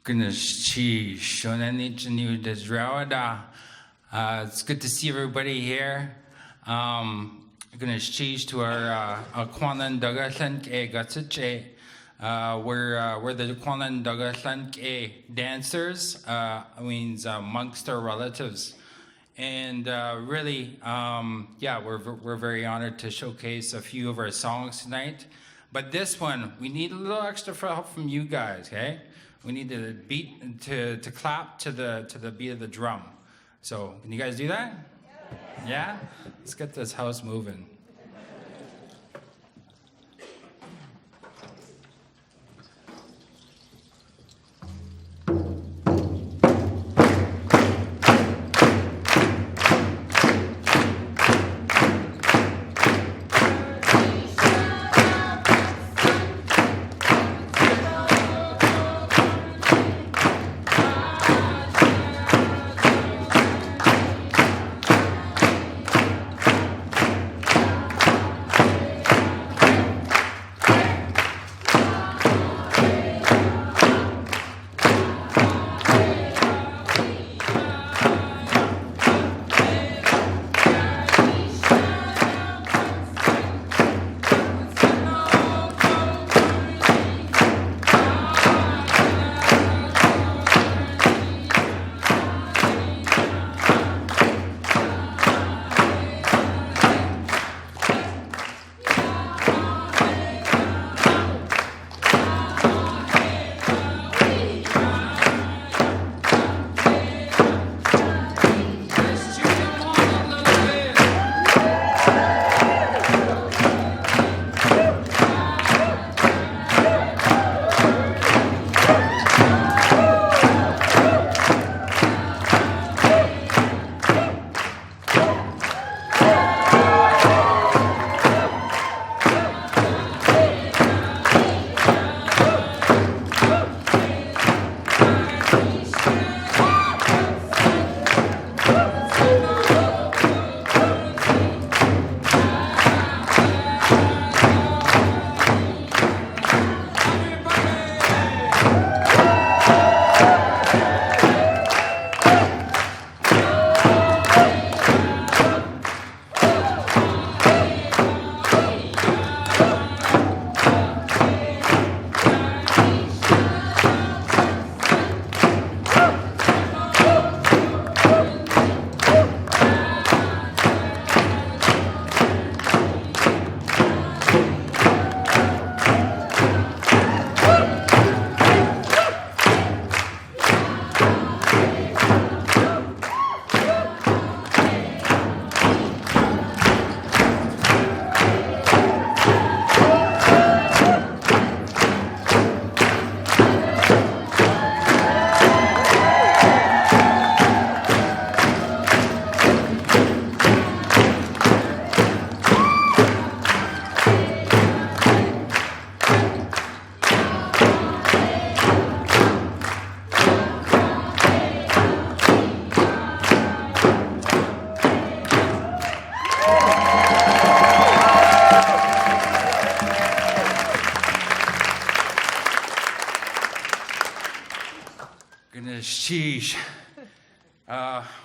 It's good to see everybody here. Gonna change to our Kwanlin Dághàlhaan K'e Dancers. We're the Kwanlin Dághàlhaan K'e Dancers. Means amongst our relatives, and really, we're very honored to showcase a few of our songs tonight. But this one, we need a little extra help from you guys. Okay, we need to clap to the beat of the drum. So, can you guys do that? Yeah? Let's get this house moving.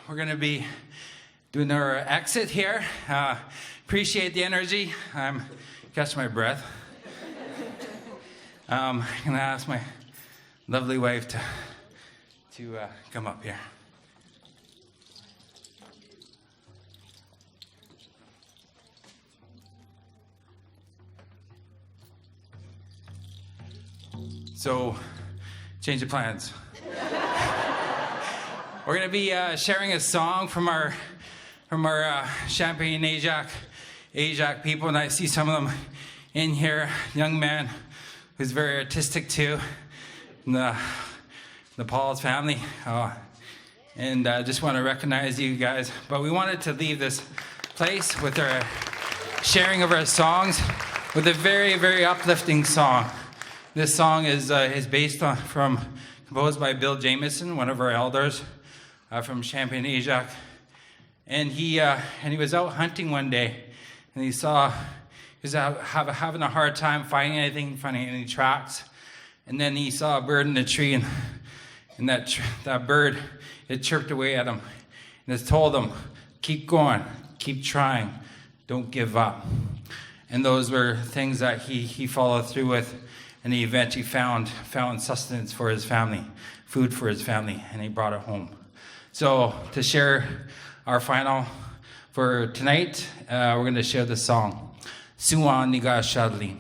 We're going to be doing our exit here. Appreciate the energy. I'm catching my breath. I'm going to ask my lovely wife to come up here. So, change of plans. We're going to be sharing a song from our Champagne Ajax people, and I see some of them in here. Young man who's very artistic too, in the Paul's family, and I just want to recognize you guys. But we wanted to leave this place with our sharing of our songs with a very, very uplifting song. This song is composed by Bill Jamieson, one of our elders. From Champagne Ajax, and he was out hunting one day, and he was having a hard time finding any tracks, and then he saw a bird in a tree, and And that bird, it chirped away at him. And it told him, keep going, keep trying, don't give up. And those were things that he followed through with. And he eventually found sustenance for his family, food for his family, and he brought it home. So to share our final for tonight, we're going to share the song, Suwan Niga Shadli.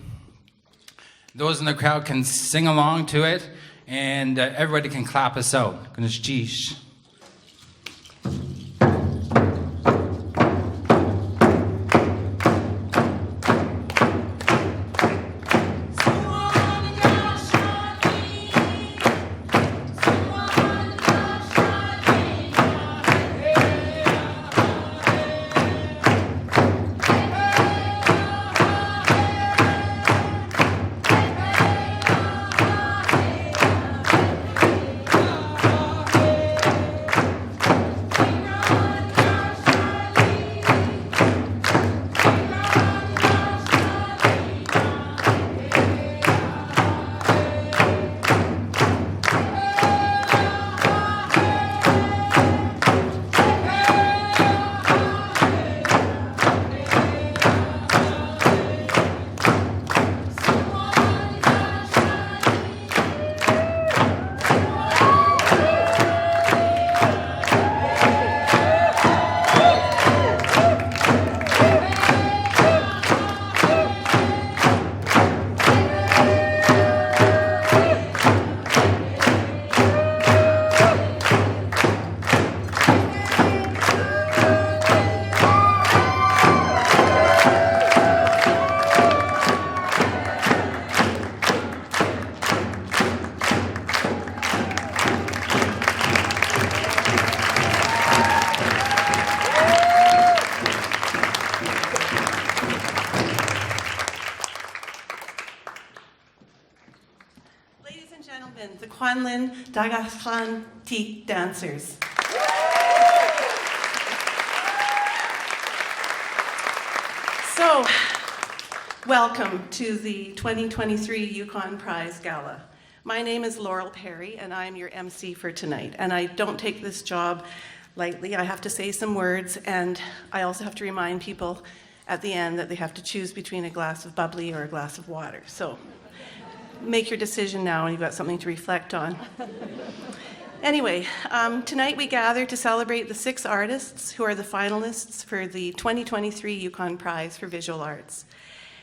Those in the crowd can sing along to it, and everybody can clap us out. G'nish. The Kwanlin Dághàlhaan K'e Dancers. So, welcome to the 2023 Yukon Prize Gala. My name is Laurel Perry, and I'm your MC for tonight. And I don't take this job lightly. I have to say some words, and I also have to remind people at the end that they have to choose between a glass of bubbly or a glass of water. So, make your decision now, and you've got something to reflect on. Anyway, tonight we gather to celebrate the 6 artists who are the finalists for the 2023 Yukon Prize for Visual Arts.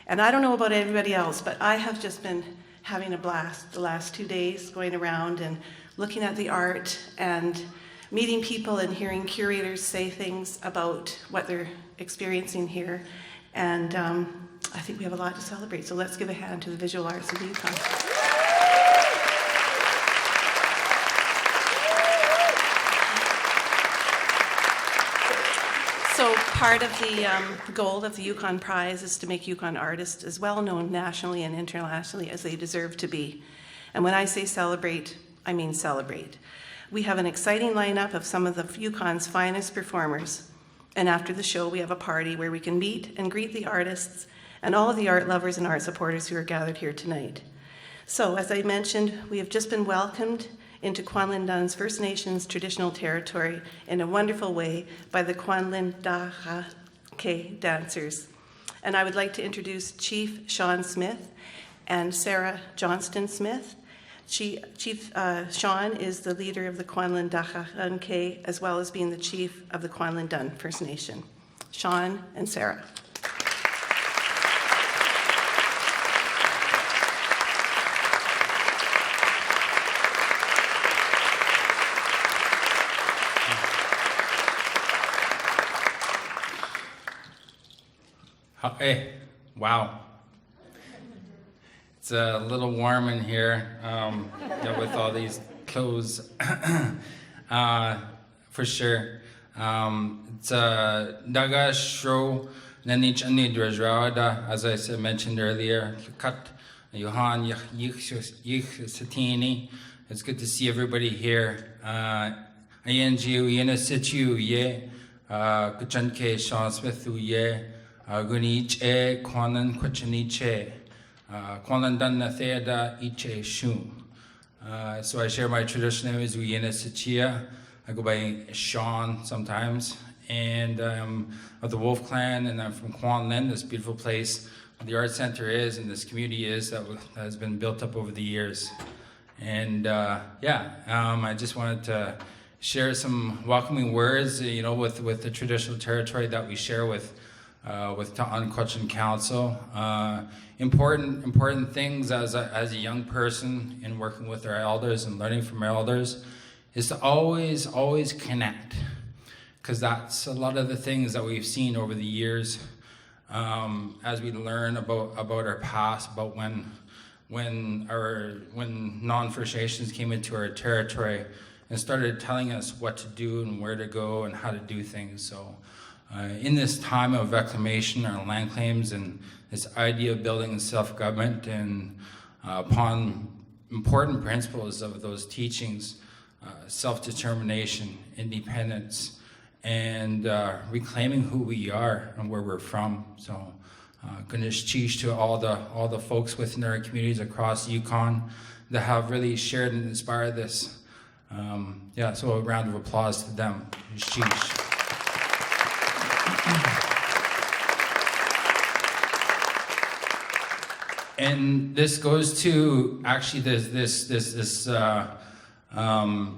And I don't know about everybody else, but I have just been having a blast the last 2 days, going around and looking at the art and meeting people and hearing curators say things about what they're experiencing here. And I think we have a lot to celebrate, so let's give a hand to the visual arts of the Yukon. So part of the goal of the Yukon Prize is to make Yukon artists as well known nationally and internationally as they deserve to be. And when I say celebrate, I mean celebrate. We have an exciting lineup of some of the Yukon's finest performers. And after the show, we have a party where we can meet and greet the artists and all of the art lovers and art supporters who are gathered here tonight. So, as I mentioned, we have just been welcomed into Kwanlin Dághàlhaan First Nation's traditional territory in a wonderful way by the Kwanlin Dághàlhaan K'e Dancers. And I would like to introduce Chief Sean Smith and Sarah Johnston Smith. Chief Sean is the leader of the Kwanlin Dághàlhaan K'e, as well as being the chief of the Kwanlin Dághàlhaan First Nation. Sean and Sarah. Hey, wow. It's a little warm in here with all these clothes, for sure. It's Daga Shro Nanich Ani Drajrada, as I mentioned earlier. Kat Johan Yich Satini. It's good to see everybody here. INGU Yena Situ Ye, Kuchanke Sean Smith Ye, Gunich E, Kwanan Kuchaniche. Kwanlin Dághàlhaan K'e Dancers Iche Shun. So I share my traditional name as Wiyena Sachia. I go by Sean sometimes. And I'm of the Wolf Clan, and I'm from Kwanlin, this beautiful place where the art center is and this community is that has been built up over the years. And I just wanted to share some welcoming words, with the traditional territory that we share with Ta'an Cochin Council. Important things as a young person in working with our elders and learning from our elders is to always connect, because that's a lot of the things that we've seen over the years as we learn about our past, about when non-First Nations came into our territory and started telling us what to do and where to go and how to do things. So in this time of reclamation, our land claims, and this idea of building self-government, and upon important principles of those teachings, self-determination, independence, and reclaiming who we are and where we're from. So Ganesh Chish to all the folks within our communities across Yukon that have really shared and inspired this. So a round of applause to them. Chish. And this goes to actually this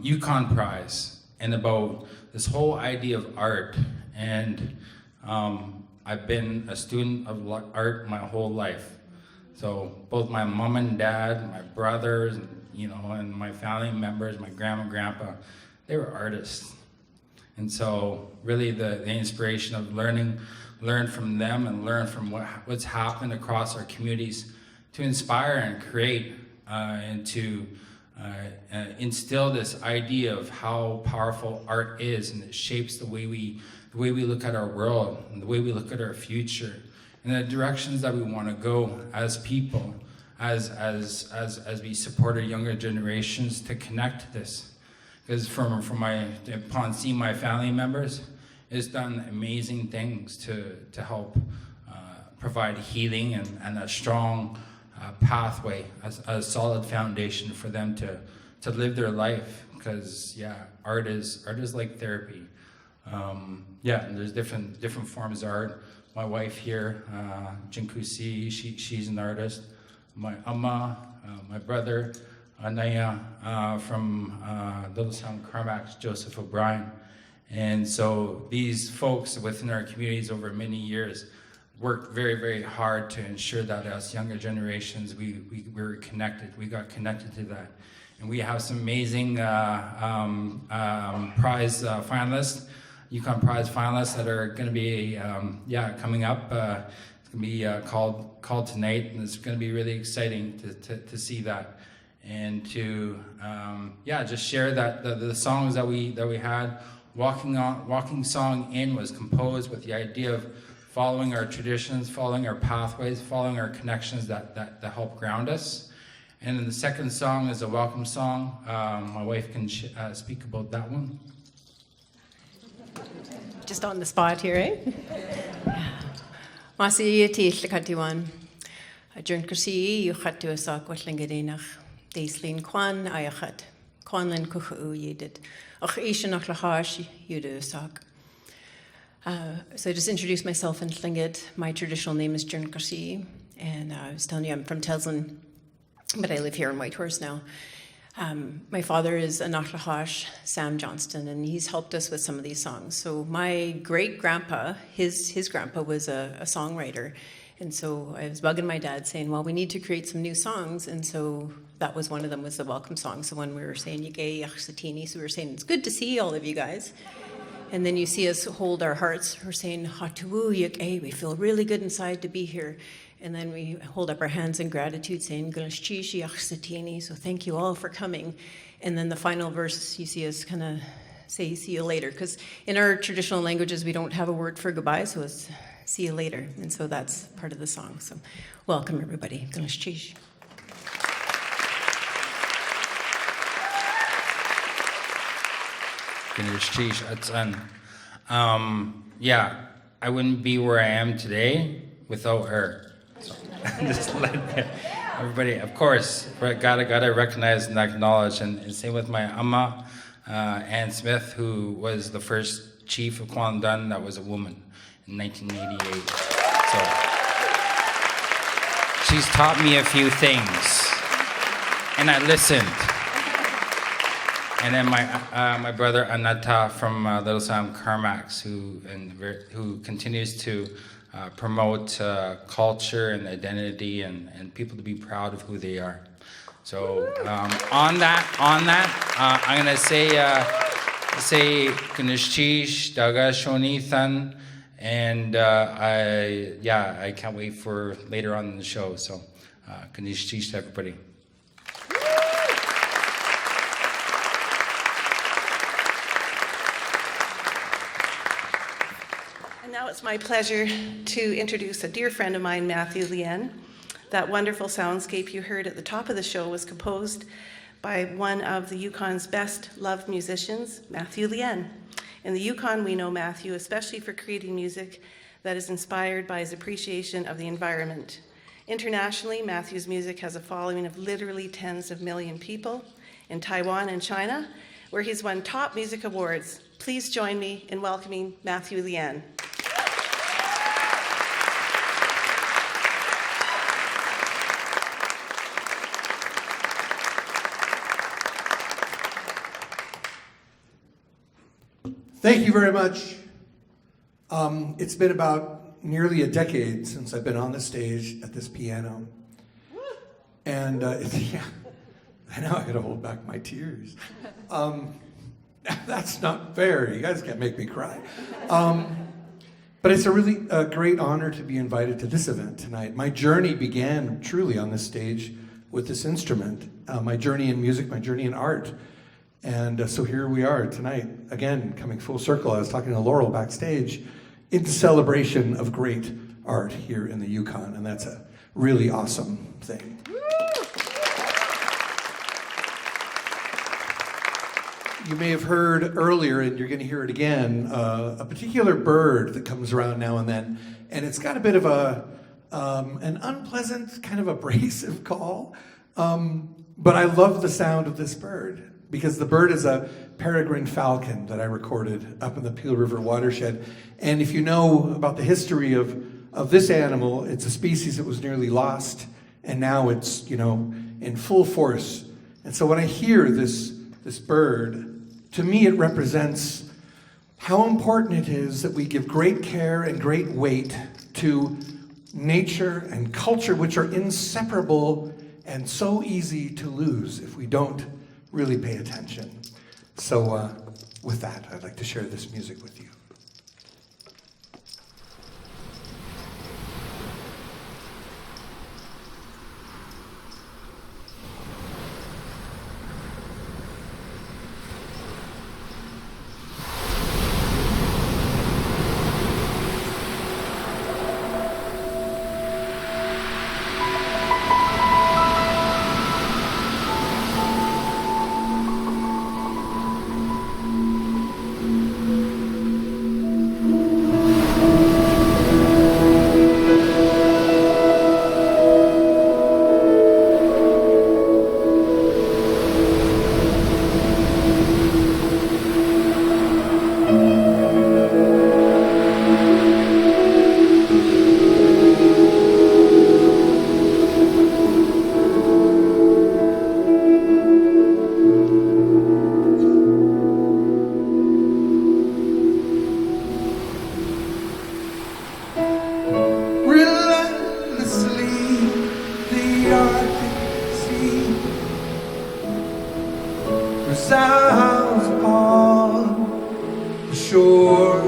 Yukon Prize, and about this whole idea of art. And I've been a student of art my whole life. So both my mom and dad, my brothers, and my family members, my grandma and grandpa, they were artists. And so really the inspiration of learn from them and learn from what's happened across our communities to inspire and create and to instill this idea of how powerful art is, and it shapes the way we look at our world and the way we look at our future and the directions that we want to go as people, as we support our younger generations to connect to this. Because upon seeing my family members, it's done amazing things to help provide healing and a strong pathway, a solid foundation for them to live their life. Because art is like therapy. And there's different forms of art. My wife here, Jinkusi, she's an artist. My amma, my brother, Anaya from Little Sound Carmack's Joseph O'Brien. And so these folks within our communities over many years worked very, very hard to ensure that as younger generations, we were connected. We got connected to that. And we have some amazing prize finalists, Yukon Prize finalists that are going to be coming up. It's going to be called tonight, and it's going to be really exciting to see that, and to just share that the songs that we had. Walking Song In was composed with the idea of following our traditions, following our pathways, following our connections that help ground us. And then the second song is a welcome song. My wife can speak about that one. Just on the spot here, eh? Masi tiil katiwan. Adjun kursi yukhatu asak watlingadinach. Deislin Kwan ayachat. Kwanlin Kuhu yedid. Och ishanach lahash yudu asak. So I just introduced myself in Tlingit. My traditional name is Jurn Kursi, and I was telling you I'm from Telslin, but I live here in Whitehorse now. My father is a Nachlahash, Sam Johnston, and he's helped us with some of these songs. So my great-grandpa, his grandpa was a songwriter, and so I was bugging my dad saying, well, we need to create some new songs, and so that was one of them, was the welcome song. So when we were saying, Yigay Yachsatini, so we were saying, it's good to see all of you guys. And then you see us hold our hearts. We're saying, Hatuwu Yigay, we feel really good inside to be here. And then we hold up our hands in gratitude, saying, so thank you all for coming. And then the final verse, you see us kind of say, see you later. Because in our traditional languages, we don't have a word for goodbye, so it's see you later. And so that's part of the song. So welcome, everybody. I wouldn't be where I am today without her. So, Everybody, of course, gotta recognize and acknowledge, and same with my Amma, Ann Smith, who was the first chief of Kwanlin Dághàlhaan that was a woman in 1988. So she's taught me a few things, and I listened. And then my brother Anata from Little Sam Carmax, who continues to promote culture and identity and people to be proud of who they are. So on that, I'm gonna say Kanishchish Daga Shonithan, and I can't wait for later on in the show. So Kanishchish to everybody. Now it's my pleasure to introduce a dear friend of mine, Matthew Lien. That wonderful soundscape you heard at the top of the show was composed by one of the Yukon's best loved musicians, Matthew Lien. In the Yukon, we know Matthew especially for creating music that is inspired by his appreciation of the environment. Internationally, Matthew's music has a following of literally tens of million people in Taiwan and China, where he's won top music awards. Please join me in welcoming Matthew Lien. Thank you very much. It's been about nearly a decade since I've been on the stage at this piano. And yeah, I know I gotta hold back my tears. That's not fair. You guys can't make me cry. But it's a really great honor to be invited to this event tonight. My journey began truly on this stage with this instrument. My journey in music, my journey in art. And so here we are tonight, again, coming full circle. I was talking to Laurel backstage in celebration of great art here in the Yukon, and that's a really awesome thing. You may have heard earlier, and you're going to hear it again, a particular bird that comes around now and then, and it's got a bit of an unpleasant, kind of abrasive call, but I love the sound of this bird. Because the bird is a peregrine falcon that I recorded up in the Peel River watershed. And if you know about the history of this animal, it's a species that was nearly lost, and now it's, in full force. And so when I hear this bird, to me it represents how important it is that we give great care and great weight to nature and culture, which are inseparable and so easy to lose if we don't really pay attention. So with that, I'd like to share this music with you. Sounds upon the shore.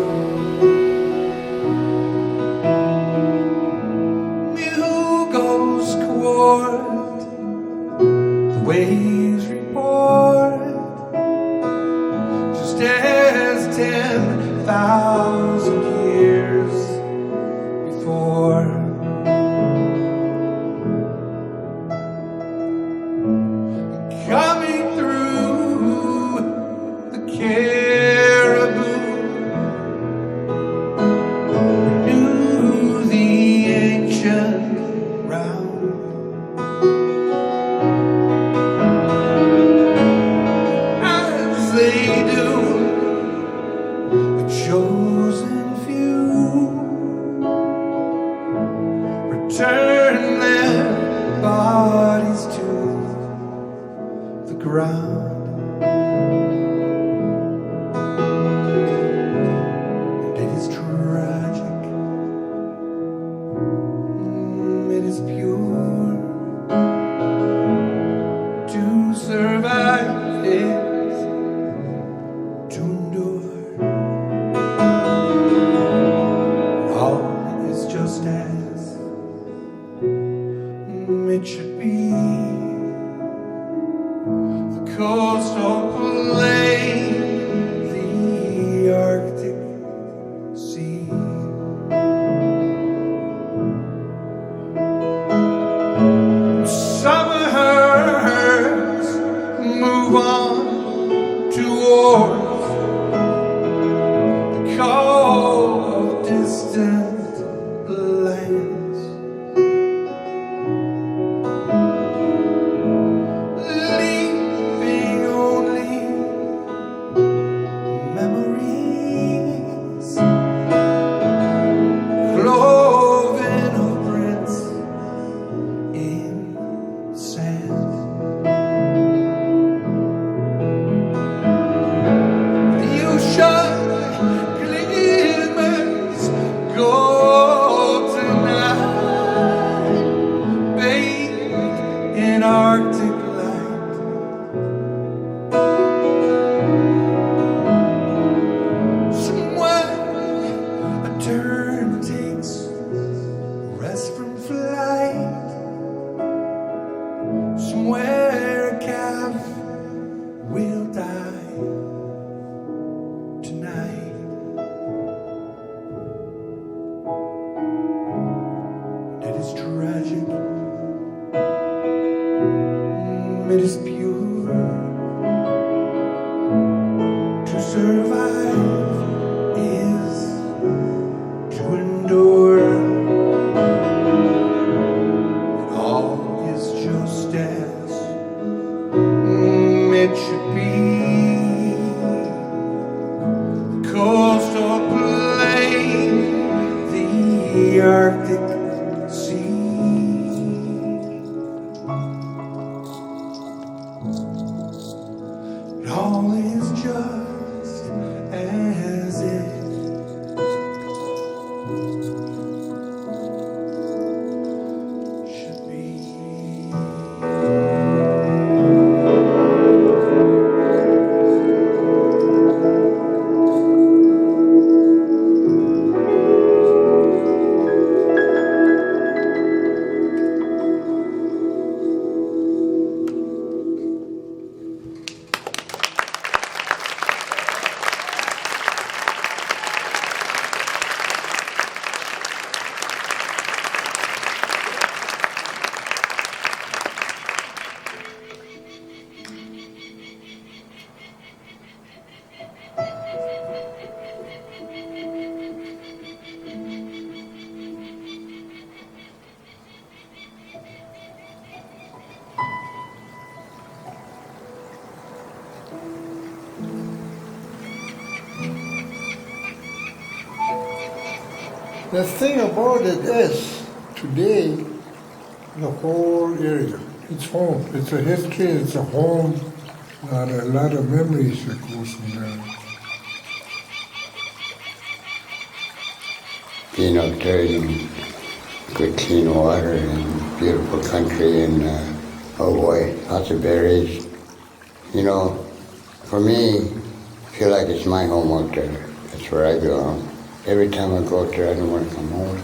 Mugos court, the waves report, just as 10,000 years before. Coming through the caribou, renew the ancient round. they do, a chosen few return their bodies to the ground. And it is tragic, it is pure. To survive is to endure. All is just as it should be. The coastal plain, the Arctic Sea. Summers move on towards the call of distant lands, leaving only memories, cloven of prints in sand. The ocean glimmers gold tonight, bathed in Arctic light. Somewhere a turn takes rest from flight. Somewhere a calf will die tonight. It is tragic, it is pure. To survive is to endure. All is just as it should be. The coastal plain, the Arctic Sea. All is just as it should be. The thing about it is, today, the whole area, it's home. It's a history, it's a home, and a lot of memories that goes from there. Being out there in good clean water and beautiful country and oh boy, lots of berries. You know, for me, I feel like it's my home out there. That's where I belong. Every time I go out there, I don't want to come home.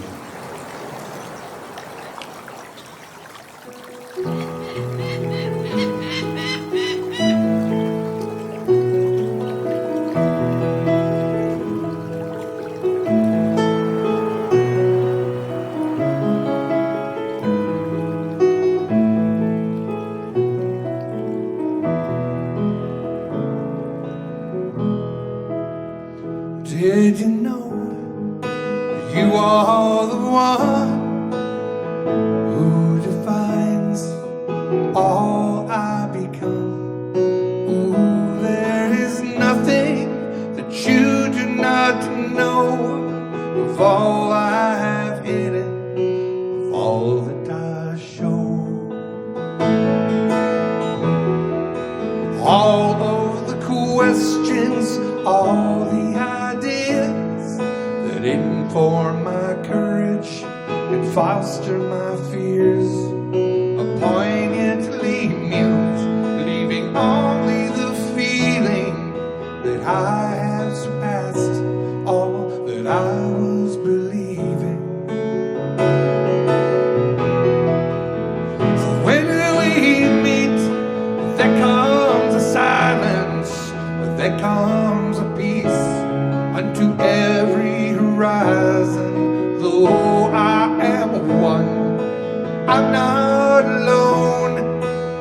Did you know you are the one who defines all I become? Ooh, there is questions, all the ideas that inform my courage and foster my fears, are poignantly mute, leaving only the feeling that I have surpassed all that I was believing. So when we meet, there comes a silence, there comes a peace unto every horizon. Though I am one, I'm not alone.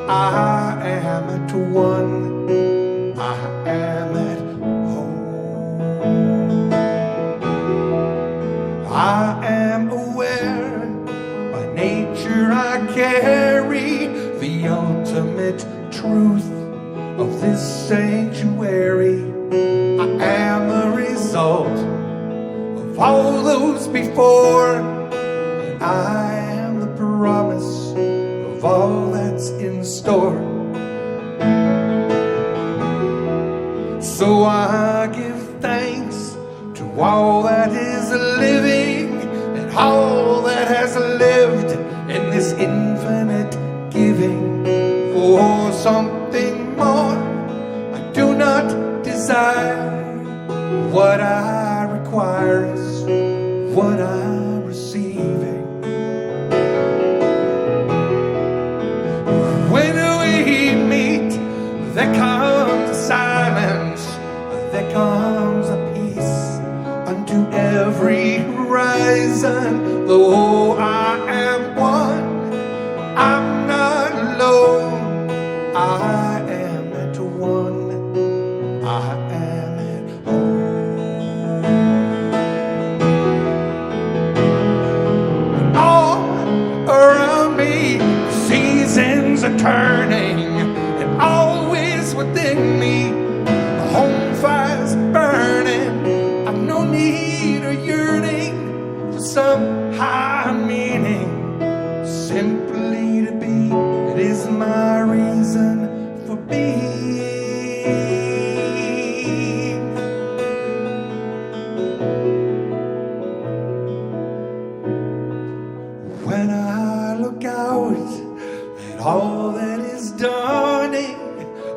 I am at one, I am at home. I am aware, by nature I carry the ultimate truth of this sanctuary. I am a result of all those before, and I am the promise of all that's in store. So I give thanks to all that is living and all that has lived in this infinite giving. For something more I do not desire. What I require is what I'm receiving. When we meet, there comes a silence, there comes a peace unto every horizon. Though I am one, I'm not alone. I am at one, I am at home. And all around me, seasons are turning, and always within me, a home fire's burning. I've no need or yearning for some high meaning, simply to be. It is my reason for being. When I look out at all that is dawning,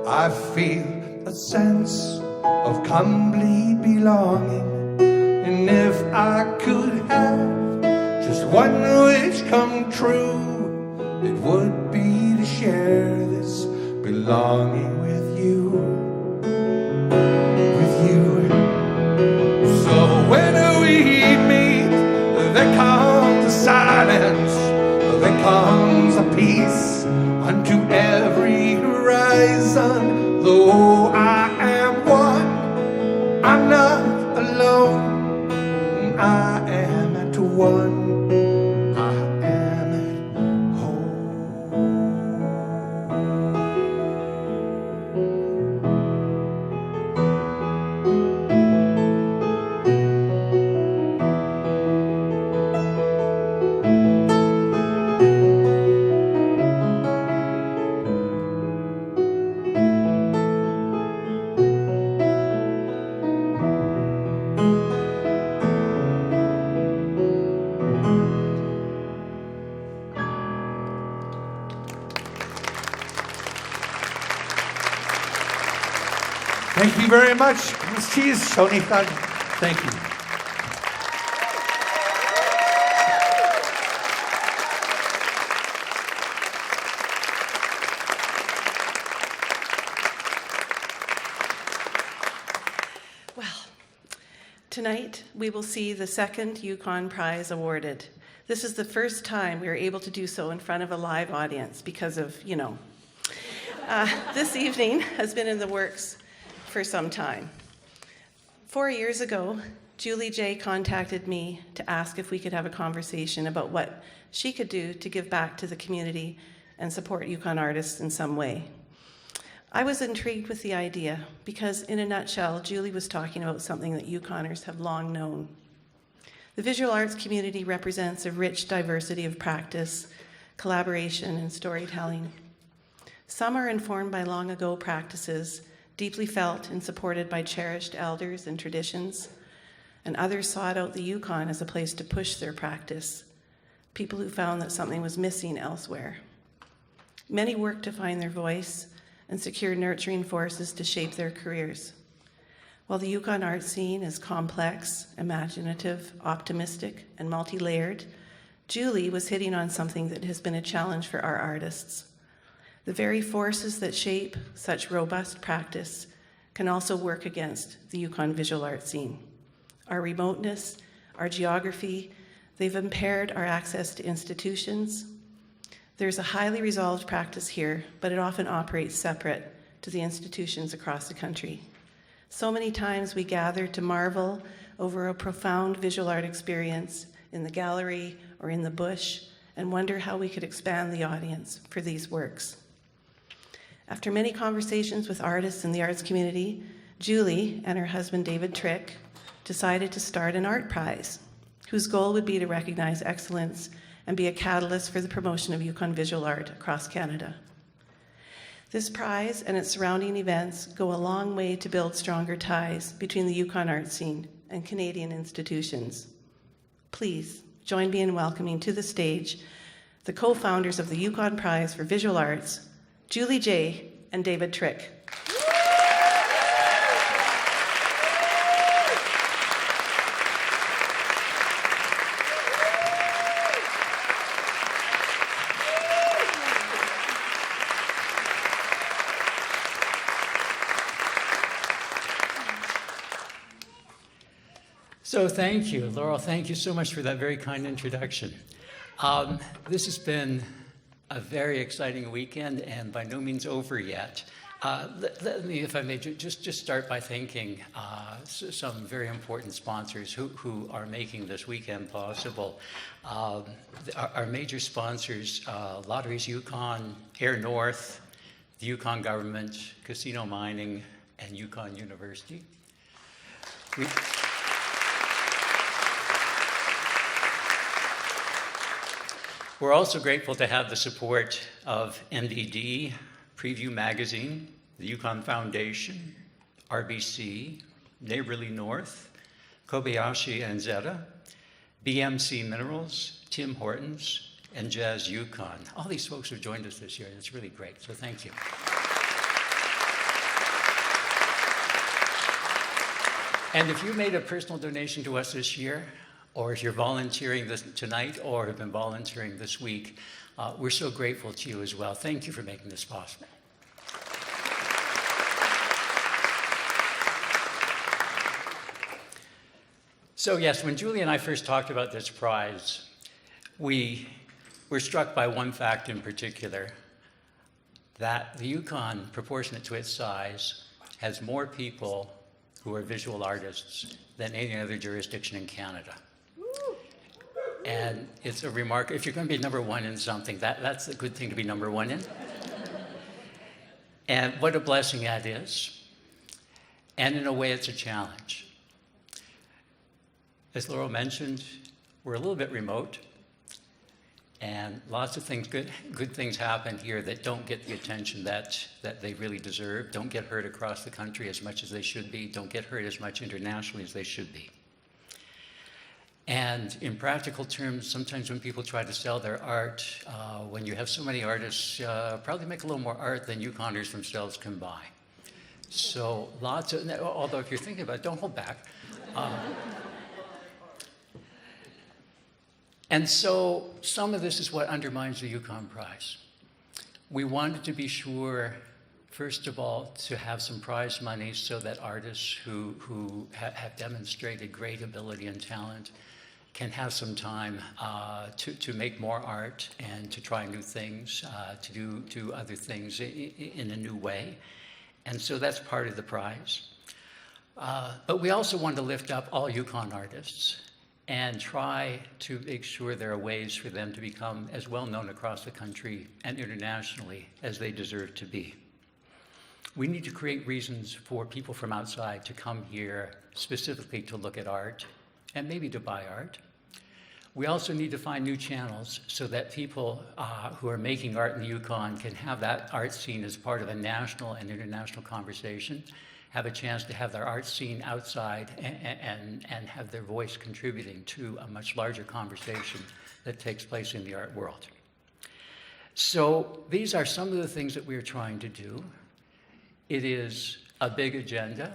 I feel a sense of complete belonging. And if I could have just one wish come true, it would be to share this belonging with you. With you. So when we meet, there comes a silence, there comes a peace unto every horizon. Though I am one, I'm not alone. I am at one, I am at home. Thank you very much, Ms. Cheese, Shoni Thug. Thank you. Well, tonight we will see the second Yukon Prize awarded. This is the first time we are able to do so in front of a live audience because of, this evening has been in the works for some time. 4 years ago, Julie J. contacted me to ask if we could have a conversation about what she could do to give back to the community and support Yukon artists in some way. I was intrigued with the idea because, in a nutshell, Julie was talking about something that Yukoners have long known. The visual arts community represents a rich diversity of practice, collaboration, and storytelling. Some are informed by long ago practices, deeply felt and supported by cherished elders and traditions, and others sought out the Yukon as a place to push their practice, people who found that something was missing elsewhere. Many worked to find their voice and secure nurturing forces to shape their careers. While the Yukon art scene is complex, imaginative, optimistic, and multi-layered, Julie was hitting on something that has been a challenge for our artists. The very forces that shape such robust practice can also work against the Yukon visual art scene. Our remoteness, our geography, they've impaired our access to institutions. There's a highly resolved practice here, but it often operates separate to the institutions across the country. So many times we gather to marvel over a profound visual art experience in the gallery or in the bush and wonder how we could expand the audience for these works. After many conversations with artists in the arts community, Julie and her husband David Trick decided to start an art prize, whose goal would be to recognize excellence and be a catalyst for the promotion of Yukon visual art across Canada. This prize and its surrounding events go a long way to build stronger ties between the Yukon art scene and Canadian institutions. Please join me in welcoming to the stage the co-founders of the Yukon Prize for Visual Arts, Julie J. and David Trick. So thank you, Laurel. Thank you so much for that very kind introduction. This has been a very exciting weekend and by no means over yet. Let me, if I may, just start by thanking some very important sponsors who are making this weekend possible. Our major sponsors, Lotteries Yukon, Air North, the Yukon government, Casino Mining, and Yukon University. We're also grateful to have the support of MDD, Preview Magazine, the Yukon Foundation, RBC, Neighborly North, Kobayashi and Zeta, BMC Minerals, Tim Hortons, and Jazz Yukon. All these folks have joined us this year, and it's really great, so thank you. And if you made a personal donation to us this year, or if you're volunteering tonight or have been volunteering this week, we're so grateful to you as well. Thank you for making this possible. So yes, when Julie and I first talked about this prize, we were struck by one fact in particular, that the Yukon, proportionate to its size, has more people who are visual artists than any other jurisdiction in Canada. And it's a remark, if you're going to be number one in something, that's a good thing to be number one in. And what a blessing that is. And in a way, it's a challenge. As Laurel mentioned, we're a little bit remote. And lots of things, good things happen here that don't get the attention that they really deserve, don't get heard across the country as much as they should be, don't get heard as much internationally as they should be. And in practical terms, sometimes when people try to sell their art, when you have so many artists, probably make a little more art than Yukoners themselves can buy. So lots of, although if you're thinking about it, don't hold back. And so some of this is what undermines the Yukon Prize. We wanted to be sure, first of all, to have some prize money so that artists who have demonstrated great ability and talent can have some time to make more art and to try new things, to do other things in a new way. And so that's part of the prize. But we also want to lift up all Yukon artists and try to make sure there are ways for them to become as well known across the country and internationally as they deserve to be. We need to create reasons for people from outside to come here specifically to look at art and maybe to buy art. We also need to find new channels so that people who are making art in the Yukon can have that art seen as part of a national and international conversation, have a chance to have their art seen outside and have their voice contributing to a much larger conversation that takes place in the art world. So these are some of the things that we're trying to do. It is a big agenda.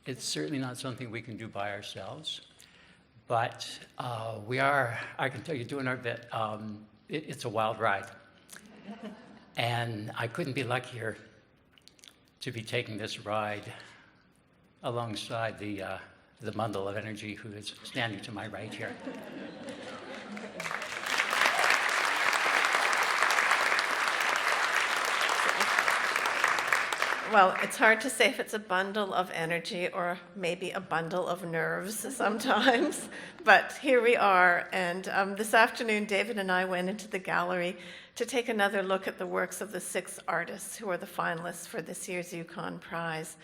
It's certainly not something we can do by ourselves, but we are, I can tell you, doing our bit. It's a wild ride. And I couldn't be luckier to be taking this ride alongside the bundle of energy who is standing to my right here. Well, it's hard to say if it's a bundle of energy or maybe a bundle of nerves sometimes, but here we are. And this afternoon, David and I went into the gallery to take another look at the works of the 6 artists who are the finalists for this year's Yukon Prize.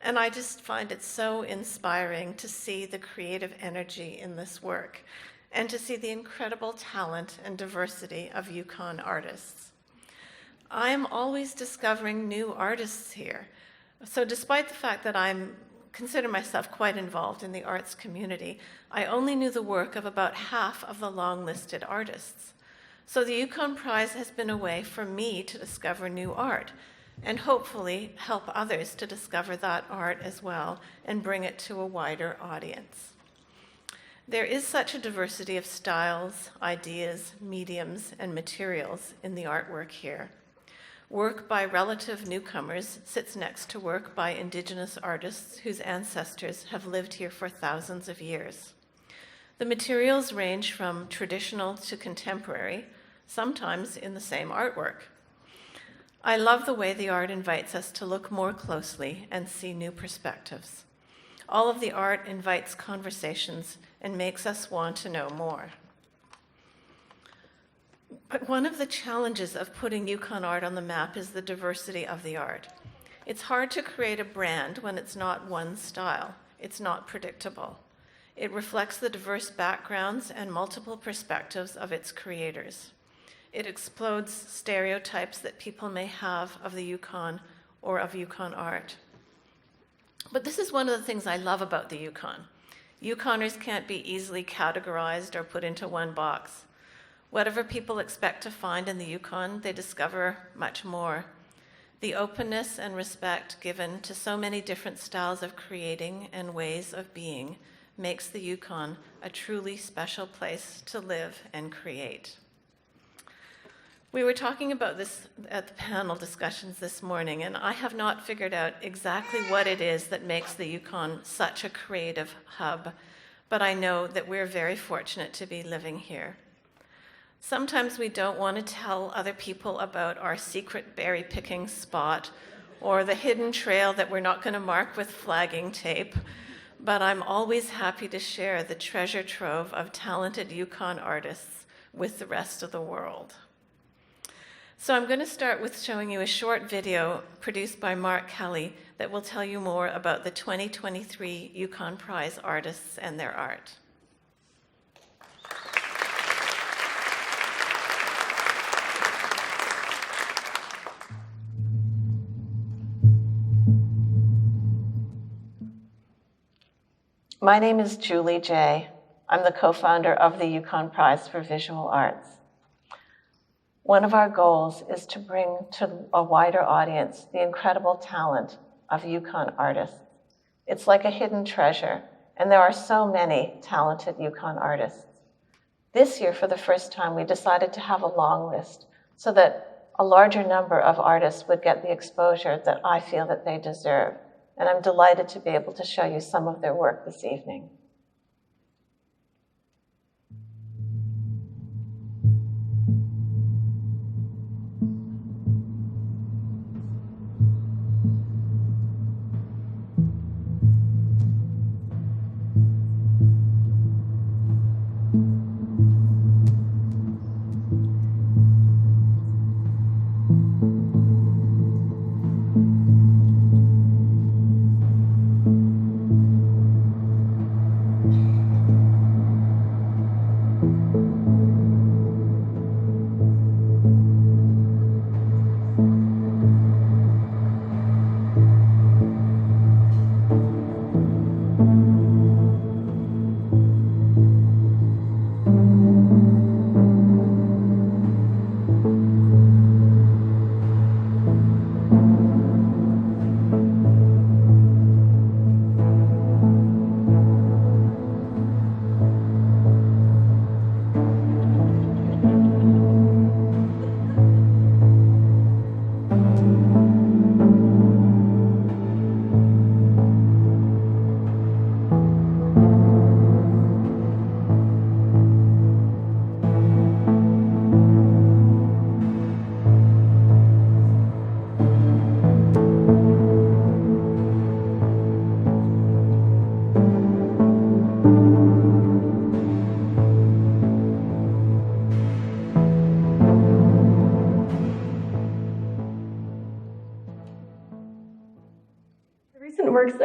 And I just find it so inspiring to see the creative energy in this work and to see the incredible talent and diversity of Yukon artists. I am always discovering new artists here. So despite the fact that I consider myself quite involved in the arts community, I only knew the work of about half of the long-listed artists. So the Yukon Prize has been a way for me to discover new art and hopefully help others to discover that art as well and bring it to a wider audience. There is such a diversity of styles, ideas, mediums, and materials in the artwork here. Work by relative newcomers sits next to work by Indigenous artists whose ancestors have lived here for thousands of years. The materials range from traditional to contemporary, sometimes in the same artwork. I love the way the art invites us to look more closely and see new perspectives. All of the art invites conversations and makes us want to know more. But one of the challenges of putting Yukon art on the map is the diversity of the art. It's hard to create a brand when it's not one style. It's not predictable. It reflects the diverse backgrounds and multiple perspectives of its creators. It explodes stereotypes that people may have of the Yukon or of Yukon art. But this is one of the things I love about the Yukon. Yukoners can't be easily categorized or put into one box. Whatever people expect to find in the Yukon, they discover much more. The openness and respect given to so many different styles of creating and ways of being makes the Yukon a truly special place to live and create. We were talking about this at the panel discussions this morning, and I have not figured out exactly what it is that makes the Yukon such a creative hub, but I know that we're very fortunate to be living here. Sometimes we don't want to tell other people about our secret berry-picking spot or the hidden trail that we're not going to mark with flagging tape, but I'm always happy to share the treasure trove of talented Yukon artists with the rest of the world. So I'm going to start with showing you a short video produced by Mark Kelly that will tell you more about the 2023 Yukon Prize artists and their art. My name is Julie Jay. I'm the co-founder of the Yukon Prize for Visual Arts. One of our goals is to bring to a wider audience the incredible talent of Yukon artists. It's like a hidden treasure, and there are so many talented Yukon artists. This year, for the first time, we decided to have a long list so that a larger number of artists would get the exposure that I feel that they deserve. And I'm delighted to be able to show you some of their work this evening.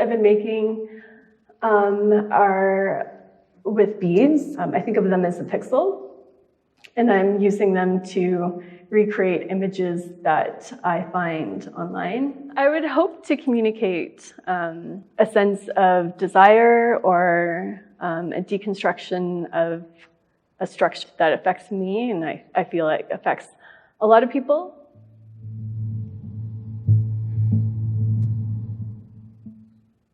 I've been making are with beads. I think of them as a pixel, and I'm using them to recreate images that I find online. I would hope to communicate a sense of desire or a deconstruction of a structure that affects me, and I feel like affects a lot of people.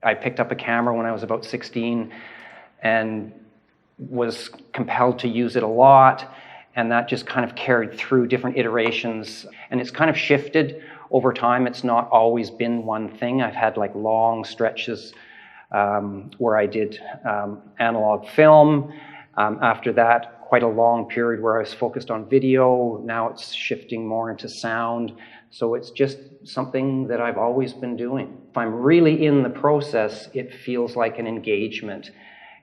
I picked up a camera when I was about 16 and was compelled to use it a lot, and that just kind of carried through different iterations, and it's kind of shifted over time. It's not always been one thing. I've had like long stretches where I did analog film. After that, quite a long period where I was focused on video. Now it's shifting more into sound. So it's just something that I've always been doing. If I'm really in the process, it feels like an engagement.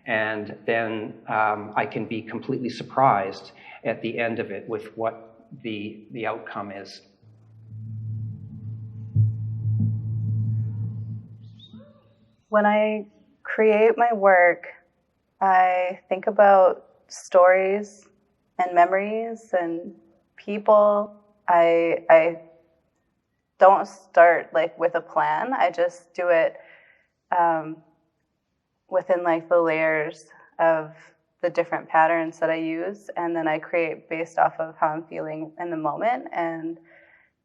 And then I can be completely surprised at the end of it with what the outcome is. When I create my work, I think about stories and memories and people. I don't start like with a plan. I just do it within like the layers of the different patterns that I use, and then I create based off of how I'm feeling in the moment. And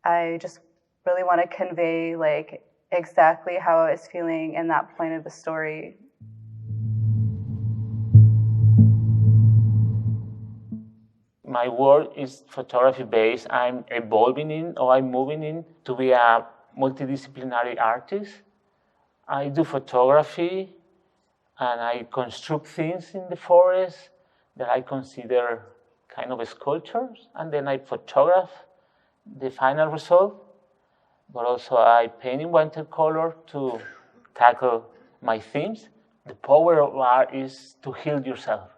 I just really want to convey like exactly how I was feeling in that point of the story. My work is photography based. I'm evolving in, or I'm moving in to be a multidisciplinary artist. I do photography and I construct things in the forest that I consider kind of sculptures, and then I photograph the final result, but also I paint in watercolor to tackle my themes. The power of art is to heal yourself.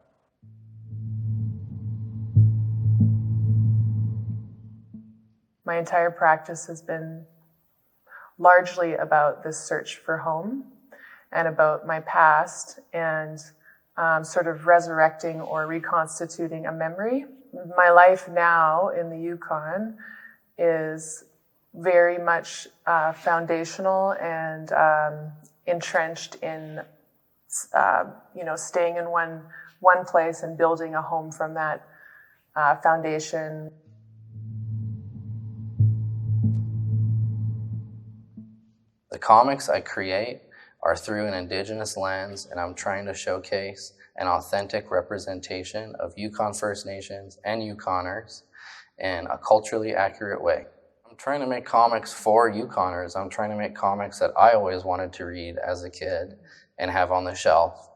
My entire practice has been largely about this search for home and about my past and sort of resurrecting or reconstituting a memory. My life now in the Yukon is very much foundational and entrenched in staying in one place and building a home from that foundation. The comics I create are through an Indigenous lens, and I'm trying to showcase an authentic representation of Yukon First Nations and Yukoners in a culturally accurate way. I'm trying to make comics for Yukoners. I'm trying to make comics that I always wanted to read as a kid and have on the shelf,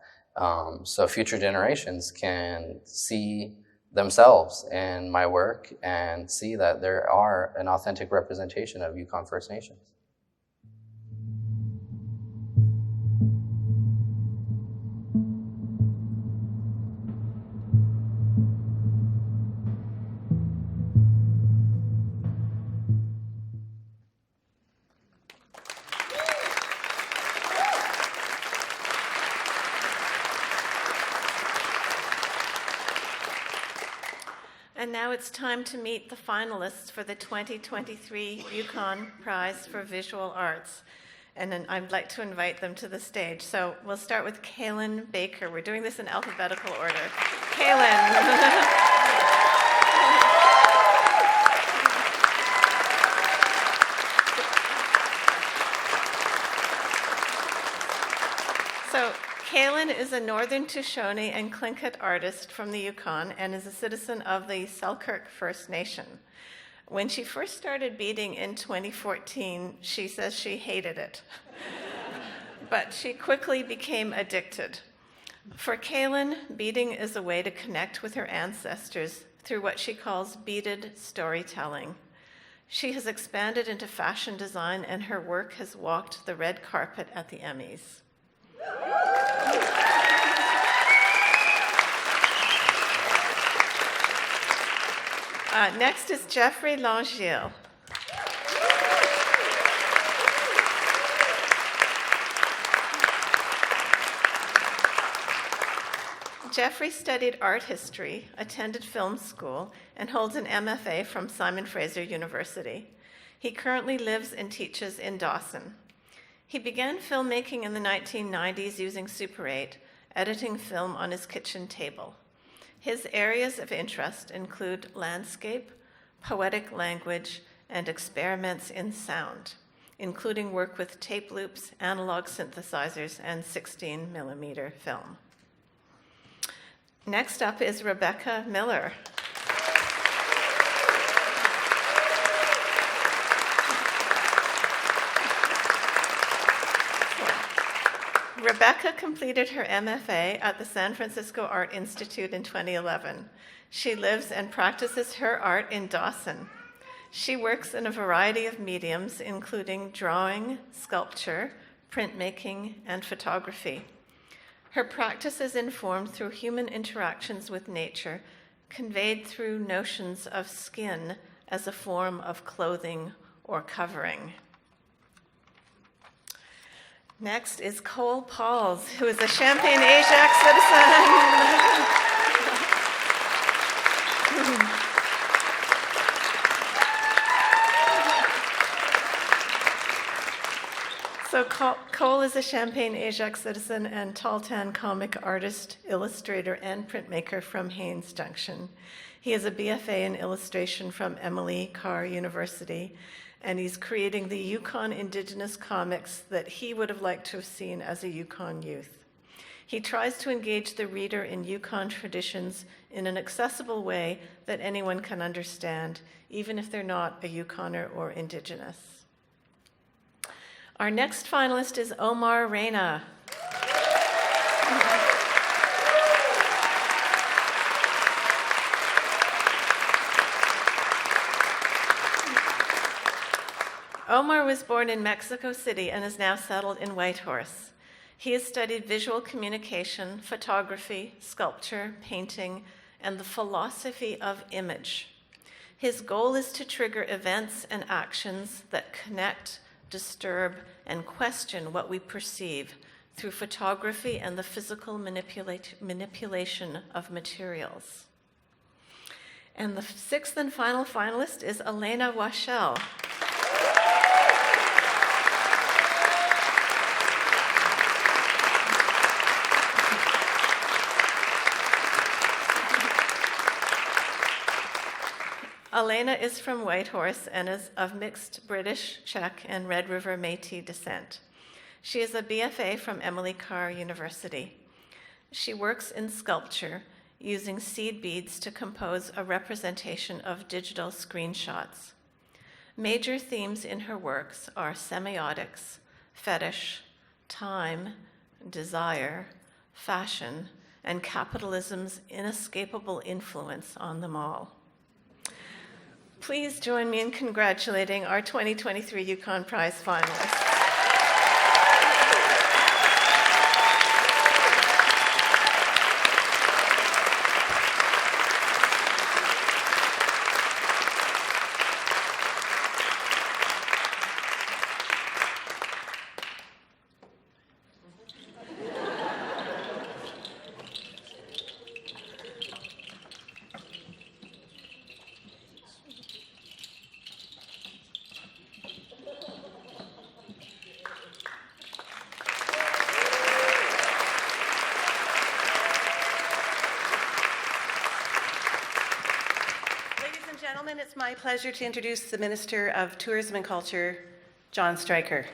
so future generations can see themselves in my work and see that there are an authentic representation of Yukon First Nations. And now it's time to meet the finalists for the 2023 Yukon Prize for Visual Arts. And then I'd like to invite them to the stage. So we'll start with Kaylyn Baker. We're doing this in alphabetical order. Kaylyn. So Kaylyn is a Northern Shoshone and Tlingit artist from the Yukon and is a citizen of the Selkirk First Nation. When she first started beading in 2014, she says she hated it, but she quickly became addicted. For Kaylyn, beading is a way to connect with her ancestors through what she calls beaded storytelling. She has expanded into fashion design, and her work has walked the red carpet at the Emmys. Next is Jeffrey Langille. Jeffrey studied art history, attended film school, and holds an MFA from Simon Fraser University. He currently lives and teaches in Dawson. He began filmmaking in the 1990s using Super 8, editing film on his kitchen table. His areas of interest include landscape, poetic language, and experiments in sound, including work with tape loops, analog synthesizers, and 16mm film. Next up is Rebecca Miller. Rebecca completed her MFA at the San Francisco Art Institute in 2011. She lives and practices her art in Dawson. She works in a variety of mediums, including drawing, sculpture, printmaking, and photography. Her practice is informed through human interactions with nature, conveyed through notions of skin as a form of clothing or covering. Next is Cole Pauls, who is a Champaign-Ajax citizen. So Cole is a Champaign-Ajax citizen and Tahltan comic artist, illustrator, and printmaker from Haines Junction. He is a BFA in illustration from Emily Carr University, and he's creating the Yukon Indigenous comics that he would have liked to have seen as a Yukon youth. He tries to engage the reader in Yukon traditions in an accessible way that anyone can understand, even if they're not a Yukoner or Indigenous. Our next finalist is Omar Reyna. Omar was born in Mexico City and is now settled in Whitehorse. He has studied visual communication, photography, sculpture, painting, and the philosophy of image. His goal is to trigger events and actions that connect, disturb, and question what we perceive through photography and the physical manipulation of materials. And the sixth and final finalist is Elena Wachel. Elena is from Whitehorse and is of mixed British, Czech, and Red River Métis descent. She is a BFA from Emily Carr University. She works in sculpture, using seed beads to compose a representation of digital screenshots. Major themes in her works are semiotics, fetish, time, desire, fashion, and capitalism's inescapable influence on them all. Please join me in congratulating our 2023 Yukon Prize finalists. It's my pleasure to introduce the Minister of Tourism and Culture, John Stryker.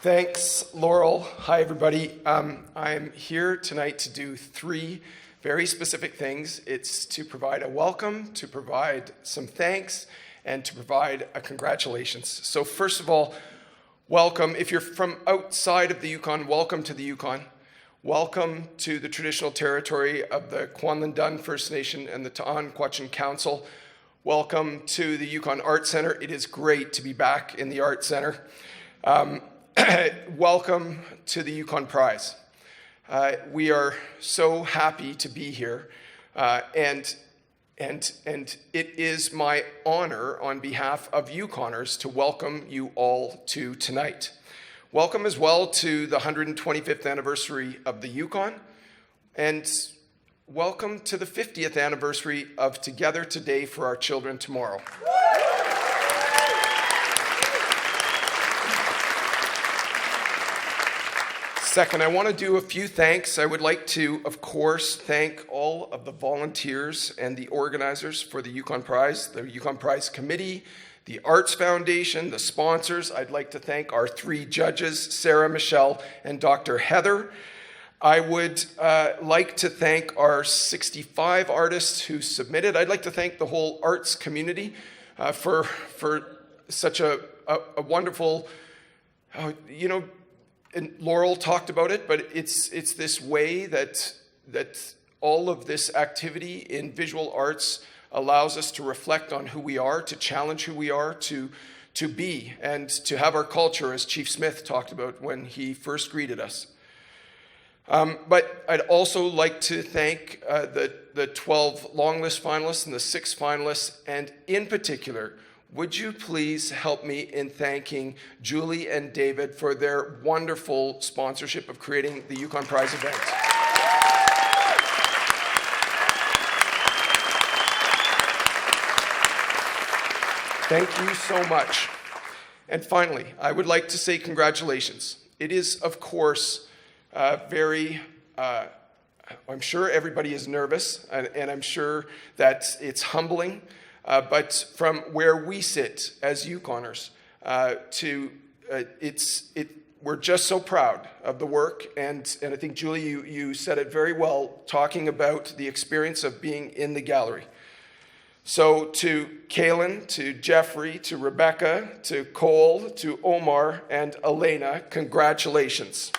Thanks, Laurel. Hi, everybody. I'm here tonight to do three very specific things. It's to provide a welcome, to provide some thanks, and to provide a congratulations. So first of all, welcome. If you're from outside of the Yukon, welcome to the Yukon. Welcome to the traditional territory of the Kwanlin Dághàlaan First Nation and the T'an Council. Welcome to the Yukon Art Center. It is great to be back in the Art Center. Welcome to the Yukon Prize. We are so happy to be here. And And it is my honor on behalf of Yukoners to welcome you all to tonight. Welcome as well to the 125th anniversary of the Yukon, and welcome to the 50th anniversary of Together Today for Our Children Tomorrow. Second, I want to do a few thanks. I would like to, of course, thank all of the volunteers and the organizers for the Yukon Prize, the Yukon Prize Committee, the Arts Foundation, the sponsors. I'd like to thank our 3 judges, Sarah, Michelle, and Dr. Heather. I would like to thank our 65 artists who submitted. I'd like to thank the whole arts community for such a wonderful, and Laurel talked about it, but it's this way that all of this activity in visual arts allows us to reflect on who we are, to challenge who we are, to be, and to have our culture, as Chief Smith talked about when he first greeted us. But I'd also like to thank the 12 long list finalists and the 6 finalists, and in particular, would you please help me in thanking Julie and David for their wonderful sponsorship of creating the Yukon Prize event. Thank you so much. And finally, I would like to say congratulations. It is, of course, I'm sure everybody is nervous, and I'm sure that it's humbling. But from where we sit as Yukoners, we're just so proud of the work. And I think, Julie, you said it very well, talking about the experience of being in the gallery. So to Kaylyn, to Jeffrey, to Rebecca, to Cole, to Omar, and Elena, congratulations.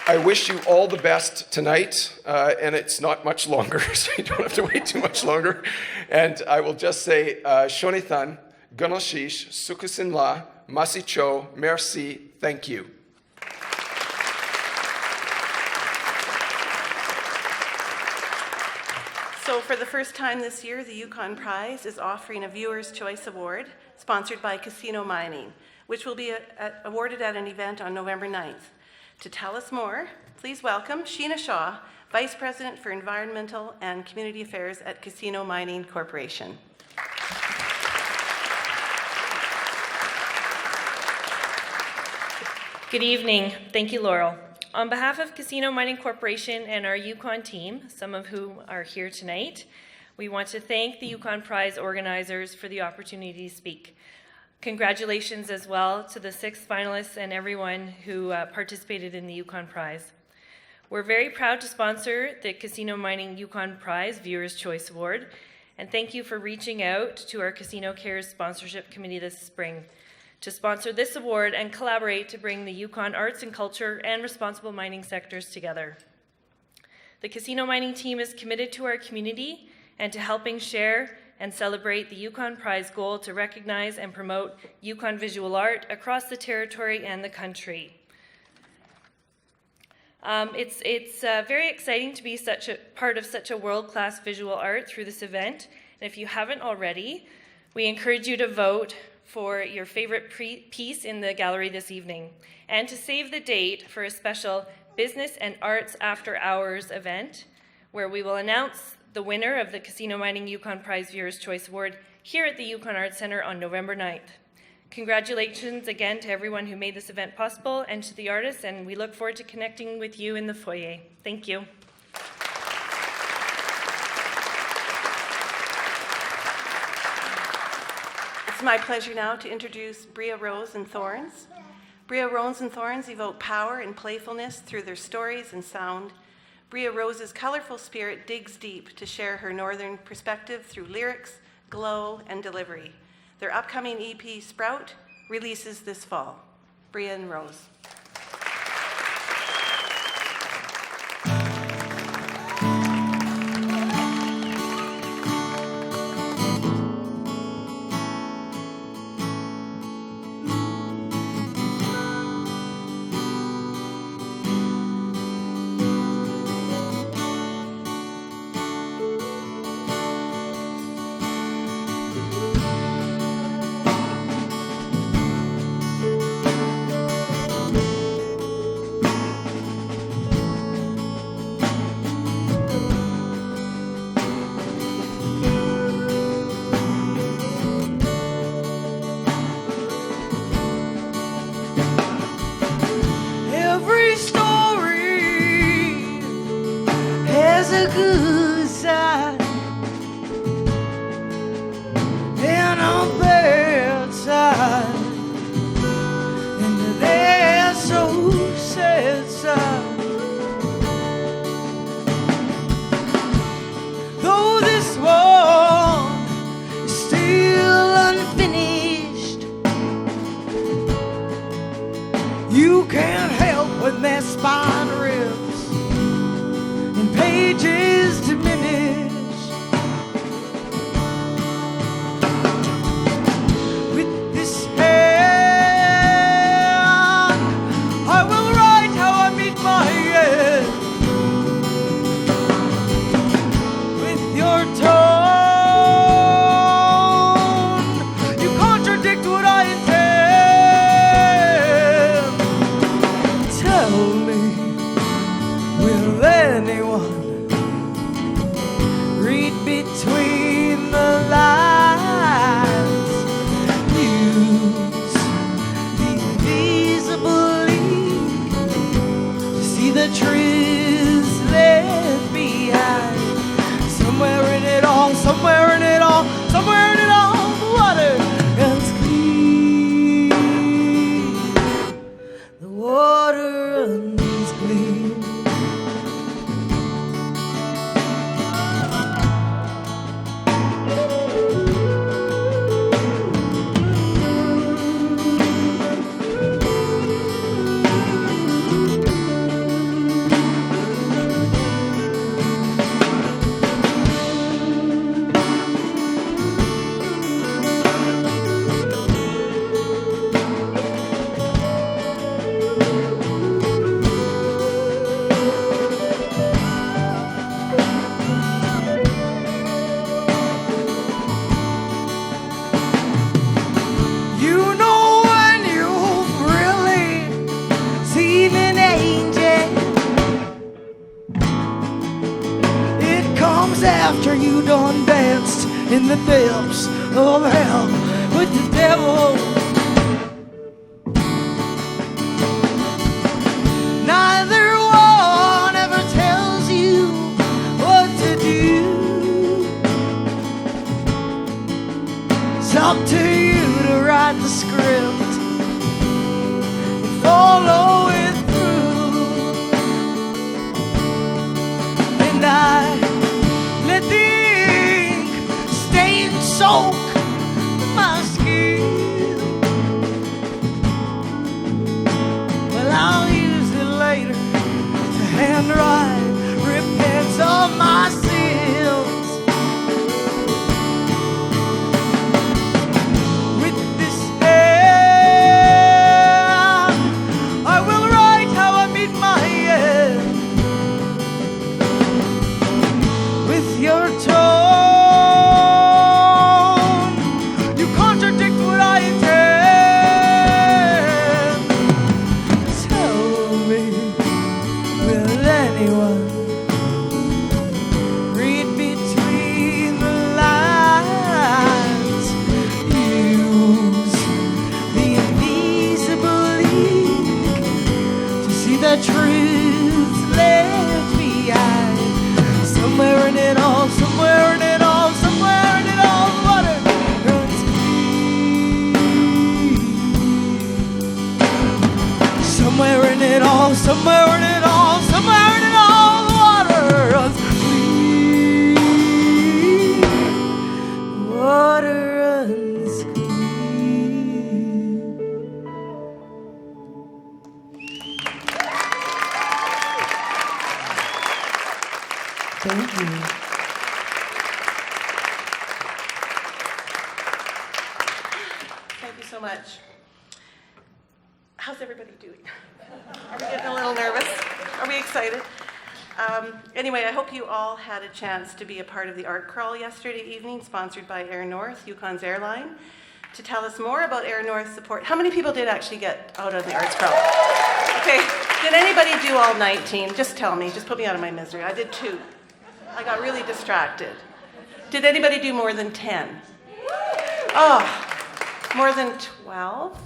I wish you all the best tonight, and it's not much longer, so you don't have to wait too much longer. And I will just say, Shonithan, Gunalshish, Sukusin La, Masicho, Merci, thank you. So for the first time this year, the Yukon Prize is offering a Viewer's Choice Award sponsored by Casino Mining, which will be awarded at an event on November 9th. To tell us more, please welcome Sheena Shaw, Vice President for Environmental and Community Affairs at Casino Mining Corporation. Good evening. Thank you, Laurel. On behalf of Casino Mining Corporation and our Yukon team, some of whom are here tonight, we want to thank the Yukon Prize organizers for the opportunity to speak. Congratulations as well to the 6 finalists and everyone who participated in the Yukon Prize. We're very proud to sponsor the Casino Mining Yukon Prize Viewer's Choice Award, and thank you for reaching out to our Casino Cares Sponsorship Committee this spring to sponsor this award and collaborate to bring the Yukon arts and culture and responsible mining sectors together. The Casino Mining team is committed to our community and to helping share and celebrate the Yukon Prize goal to recognize and promote Yukon visual art across the territory and the country. It's very exciting to be such a part of such a world-class visual art through this event. And if you haven't already, we encourage you to vote for your favorite piece in the gallery this evening, and to save the date for a special Business and Arts After Hours event, where we will announce the winner of the Casino Mining Yukon Prize Viewer's Choice Award here at the Yukon Arts Centre on November 9th. Congratulations again to everyone who made this event possible and to the artists, and we look forward to connecting with you in the foyer. Thank you. It's my pleasure now to introduce Bria Rose N'Thorns. Bria Rose N'Thorns evoke power and playfulness through their stories and sound. Bria Rose's colorful spirit digs deep to share her northern perspective through lyrics, glow, and delivery. Their upcoming EP, Sprout, releases this fall. Bria and Rose. there's a good side and a bad side, and there's so sad side. Though this war is still unfinished, you can't help when their spine rips and pages diminish. With this hand, I will write how I meet my end. With your tone, you contradict what I intend. Tell me, will anyone read between the lines? Use the invisible ink to see the truths left behind. Somewhere in it all, somewhere in it all, somewhere in it all, the water runs clean. The water runs clean. You know when you've really seen an angel, it comes after you done danced in the depths of hell with the devil. Neither one ever tells you what to do. It's up to you to write the script and follow it through. And I let the ink stain soak my skin. Well, I'll use it later to handwrite repents of my sins. With this hand, I will write how I meet my end. With your tone, you contradict what I intend. Tell me, will anyone read between the lines? Use the invisible ink to see the truth left behind. Somewhere in it all, somewhere in it all, somewhere in it all, the water runs clean. Somewhere in it all, somewhere in it all, somewhere in it all, the water runs clean. The water runs clean. Thank you. Thank you so much. How's everybody doing? Are we getting a little nervous? Are we excited? Anyway, I hope you all had a chance to be a part of the art crawl yesterday evening, sponsored by Air North, Yukon's airline. To tell us more about Air North's support, how many people did actually get out on the arts crawl? Okay, did anybody do all 19? Just tell me, just put me out of my misery. I did 2. I got really distracted. Did anybody do more than 10? Oh, more than 12?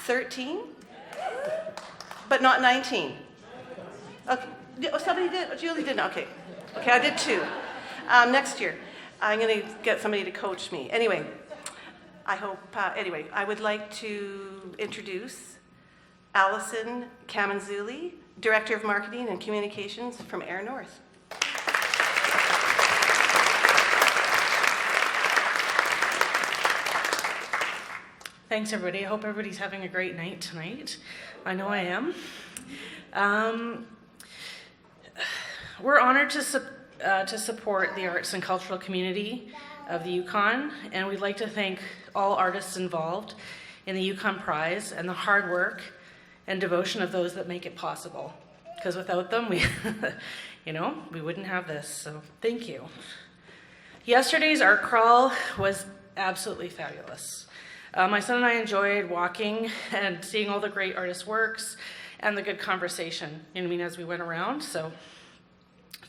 13? But not 19? Okay, Oh, somebody did? Oh, Julie didn't? Okay. Okay, I did 2. Next year, I'm going to get somebody to coach me. Anyway, I hope, I would like to introduce Allison Kamanzuli, Director of Marketing and Communications from Air North. Thanks, everybody. I hope everybody's having a great night tonight. I know I am. We're honored to support the arts and cultural community of the Yukon, and we'd like to thank all artists involved in the Yukon Prize and the hard work and devotion of those that make it possible. Because without them, we wouldn't have this, so thank you. Yesterday's art crawl was absolutely fabulous. My son and I enjoyed walking and seeing all the great artists' works and the good conversation, as we went around. So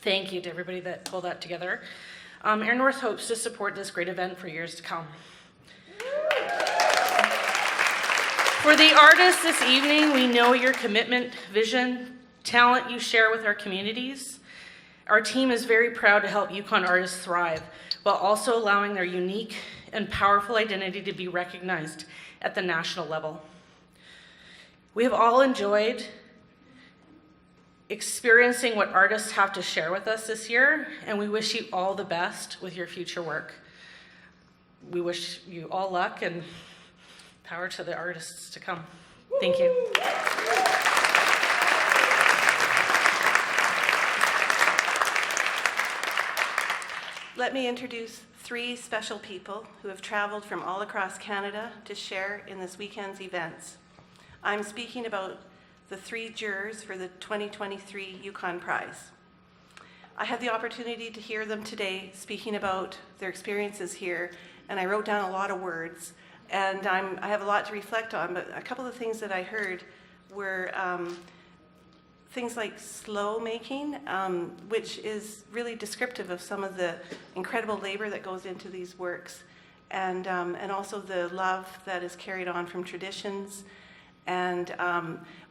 thank you to everybody that pulled that together. Air North hopes to support this great event for years to come. For the artists this evening, we know your commitment, vision, talent you share with our communities. Our team is very proud to help Yukon artists thrive while also allowing their unique and powerful identity to be recognized at the national level. We have all enjoyed experiencing what artists have to share with us this year, and we wish you all the best with your future work. We wish you all luck and power to the artists to come. Thank you. Let me introduce 3 special people who have traveled from all across Canada to share in this weekend's events. I'm speaking about the 3 jurors for the 2023 Yukon Prize. I had the opportunity to hear them today speaking about their experiences here, and I wrote down a lot of words, and I have a lot to reflect on, but a couple of things that I heard were things like slow making, which is really descriptive of some of the incredible labor that goes into these works, and also the love that is carried on from traditions. And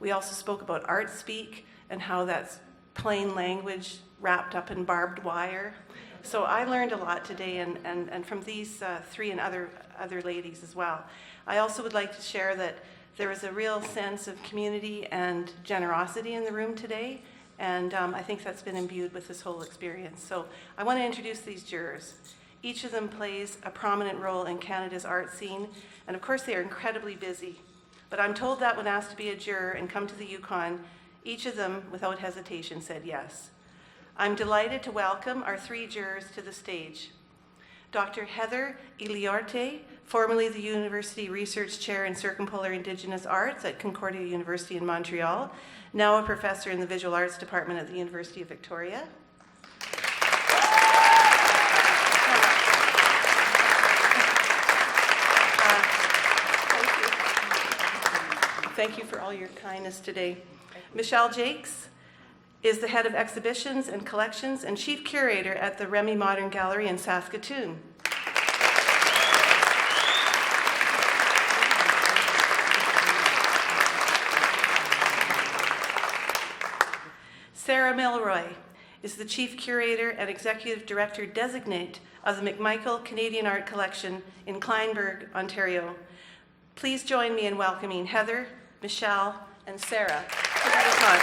we also spoke about art speak and how that's plain language wrapped up in barbed wire. So I learned a lot today, and from these 3 and other ladies as well. I also would like to share that there was a real sense of community and generosity in the room today, and I think that's been imbued with this whole experience. So I want to introduce these jurors. Each of them plays a prominent role in Canada's art scene, and of course they are incredibly busy. But I'm told that when asked to be a juror and come to the Yukon, each of them, without hesitation, said yes. I'm delighted to welcome our 3 jurors to the stage. Dr. Heather Iliorte, formerly the University Research Chair in Circumpolar Indigenous Arts at Concordia University in Montreal, now a professor in the Visual Arts Department at the University of Victoria. Thank you for all your kindness today. Michelle Jakes is the head of exhibitions and collections and chief curator at the Remy Modern Gallery in Saskatoon. Sarah Milroy is the chief curator and executive director designate of the McMichael Canadian Art Collection in Kleinburg, Ontario. Please join me in welcoming Heather, Michelle, and Sarah to the Yukon.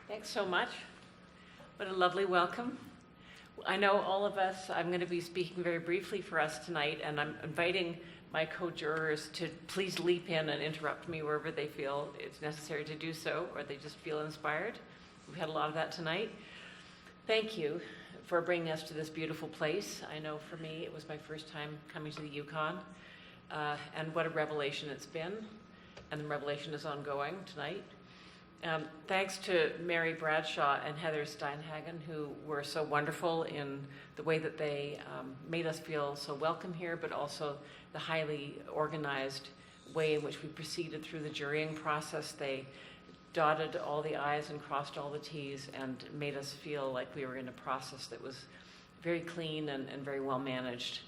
Thanks so much. What a lovely welcome. I know all of us, I'm going to be speaking very briefly for us tonight, and I'm inviting my co-jurors to please leap in and interrupt me wherever they feel it's necessary to do so, or they just feel inspired. We've had a lot of that tonight. Thank you for bringing us to this beautiful place. I know for me, it was my first time coming to the Yukon, and what a revelation it's been, and the revelation is ongoing tonight. Thanks to Mary Bradshaw and Heather Steinhagen, who were so wonderful in the way that they made us feel so welcome here, but also the highly organized way in which we proceeded through the jurying process. They dotted all the I's and crossed all the T's and made us feel like we were in a process that was very clean and very well managed.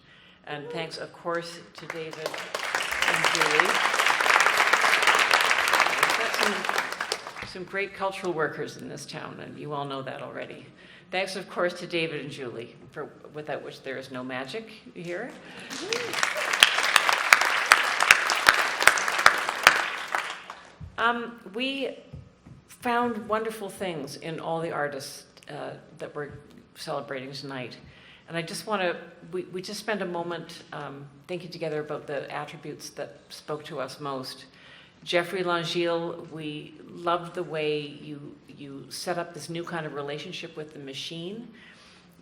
And thanks, of course, to David and Julie. We've got some great cultural workers in this town, and you all know that already. Thanks, of course, to David and Julie, without which there is no magic here. We found wonderful things in all the artists that we're celebrating tonight. And I just want to, we just spent a moment thinking together about the attributes that spoke to us most. Jeffrey Langille, we loved the way you set up this new kind of relationship with the machine.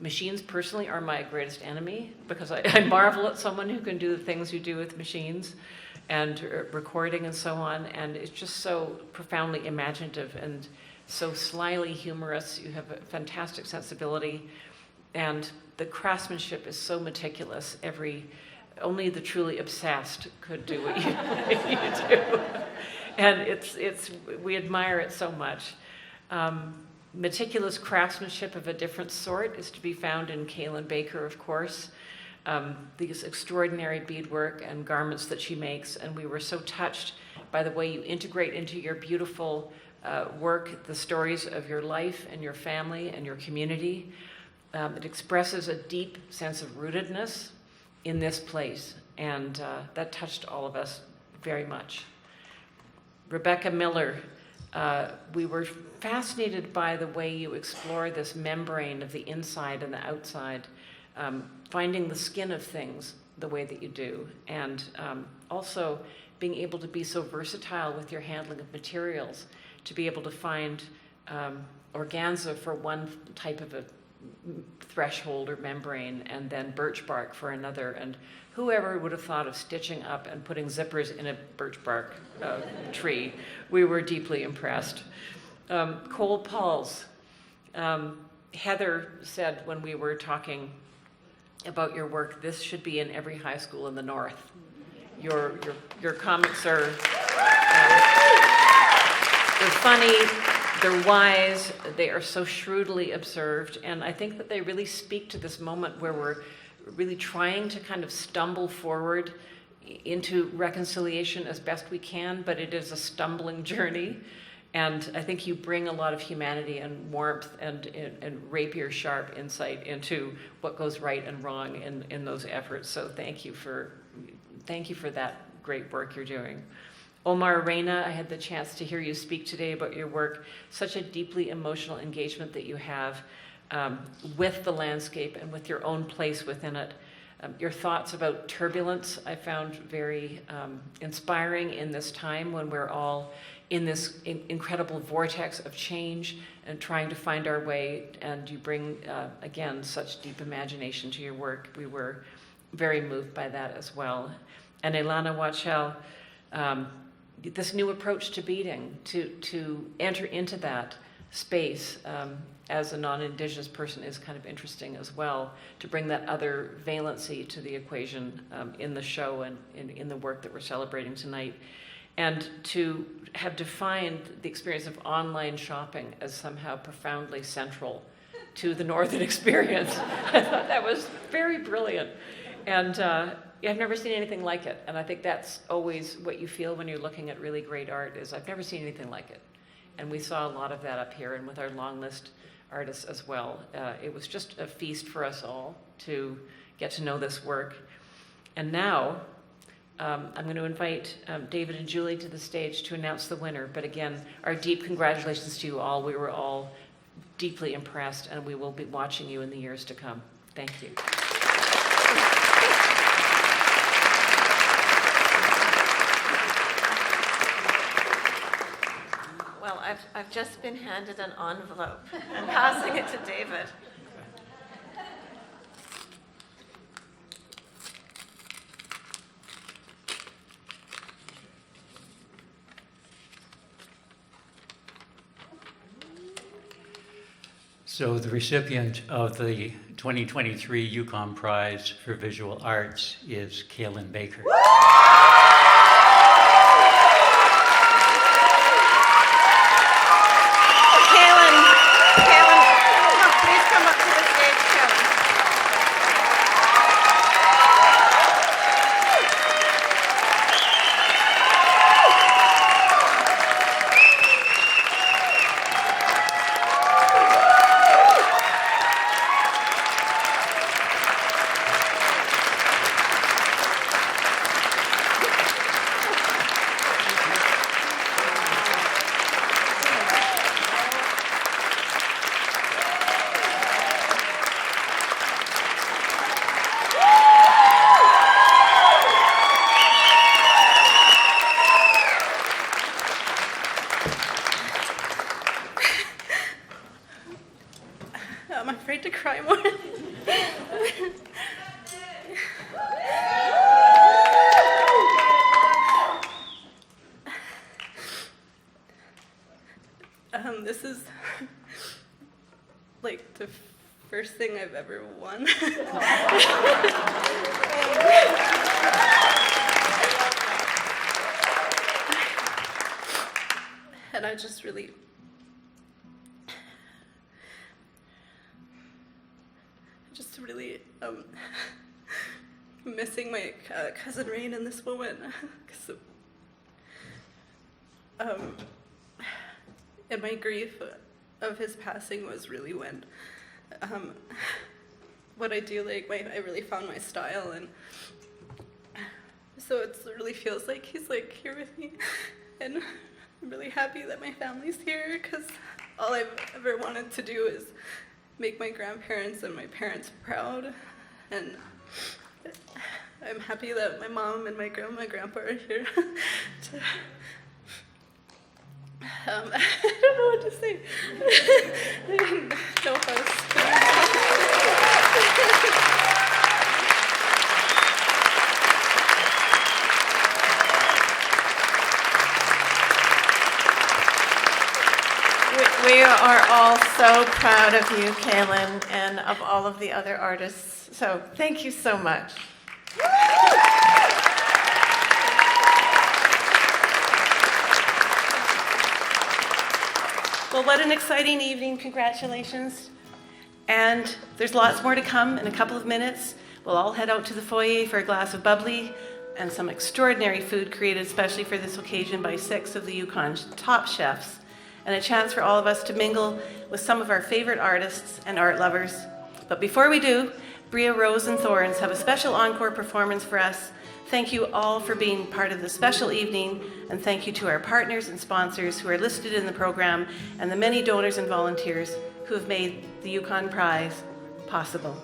Machines personally are my greatest enemy because I marvel at someone who can do the things you do with machines and recording and so on. And it's just so profoundly imaginative and so slyly humorous. You have a fantastic sensibility. And the craftsmanship is so meticulous. Only the truly obsessed could do what you do. And we admire it so much. Meticulous craftsmanship of a different sort is to be found in Kaylyn Baker, of course. These extraordinary beadwork and garments that she makes, and we were so touched by the way you integrate into your beautiful work the stories of your life and your family and your community. It expresses a deep sense of rootedness in this place, and that touched all of us very much. Rebecca Miller, we were fascinated by the way you explore this membrane of the inside and the outside, finding the skin of things the way that you do, and also being able to be so versatile with your handling of materials, to be able to find organza for one type of a threshold or membrane, and then birch bark for another. And whoever would have thought of stitching up and putting zippers in a birch bark tree? We were deeply impressed. Cole Pauls. Heather said when we were talking about your work, this should be in every high school in the North. Your comics are they're funny, they're wise, they are so shrewdly observed, and I think that they really speak to this moment where we're really trying to kind of stumble forward into reconciliation as best we can, but it is a stumbling journey. And I think you bring a lot of humanity and warmth and rapier sharp insight into what goes right and wrong in those efforts. So thank you for that great work you're doing. Omar Reyna, I had the chance to hear you speak today about your work, such a deeply emotional engagement that you have with the landscape and with your own place within it. Your thoughts about turbulence I found very inspiring in this time when we're all in this incredible vortex of change and trying to find our way, and you bring, again, such deep imagination to your work. We were very moved by that as well. And Ilana Wachel, this new approach to beading, to enter into that space as a non-Indigenous person is kind of interesting as well, to bring that other valency to the equation in the show and in the work that we're celebrating tonight. And to have defined the experience of online shopping as somehow profoundly central to the Northern experience. I thought that was very brilliant. And I've never seen anything like it. And I think that's always what you feel when you're looking at really great art is, I've never seen anything like it. And we saw a lot of that up here and with our long list artists as well. It was just a feast for us all to get to know this work. And now, I'm going to invite David and Julie to the stage to announce the winner. But again, our deep congratulations to you all. We were all deeply impressed, and we will be watching you in the years to come. Thank you. Well, I've just been handed an envelope. I'm passing it to David. So the recipient of the 2023 Yukon Prize for Visual Arts is Kaylyn Baker. Please come up to the stage, Kaylyn. This is like the first thing I've ever won. And I just really missing my cousin Rain in this moment. And my grief of his passing was really when what I do, like I really found my style, and so it really feels like he's like here with me, and I'm really happy that my family's here, because all I've ever wanted to do is make my grandparents and my parents proud, and I'm happy that my mom and my grandma and grandpa are here. I don't know what to say. No host. We are all so proud of you, Kaylyn, and of all of the other artists. So thank you so much. Well, what an exciting evening. Congratulations. And there's lots more to come in a couple of minutes. We'll all head out to the foyer for a glass of bubbly and some extraordinary food created especially for this occasion by 6 of the Yukon's top chefs, and a chance for all of us to mingle with some of our favorite artists and art lovers. But before we do, Bria Rose N'Thorns have a special encore performance for us. Thank you all for being part of this special evening, and thank you to our partners and sponsors who are listed in the program, and the many donors and volunteers who have made the Yukon Prize possible.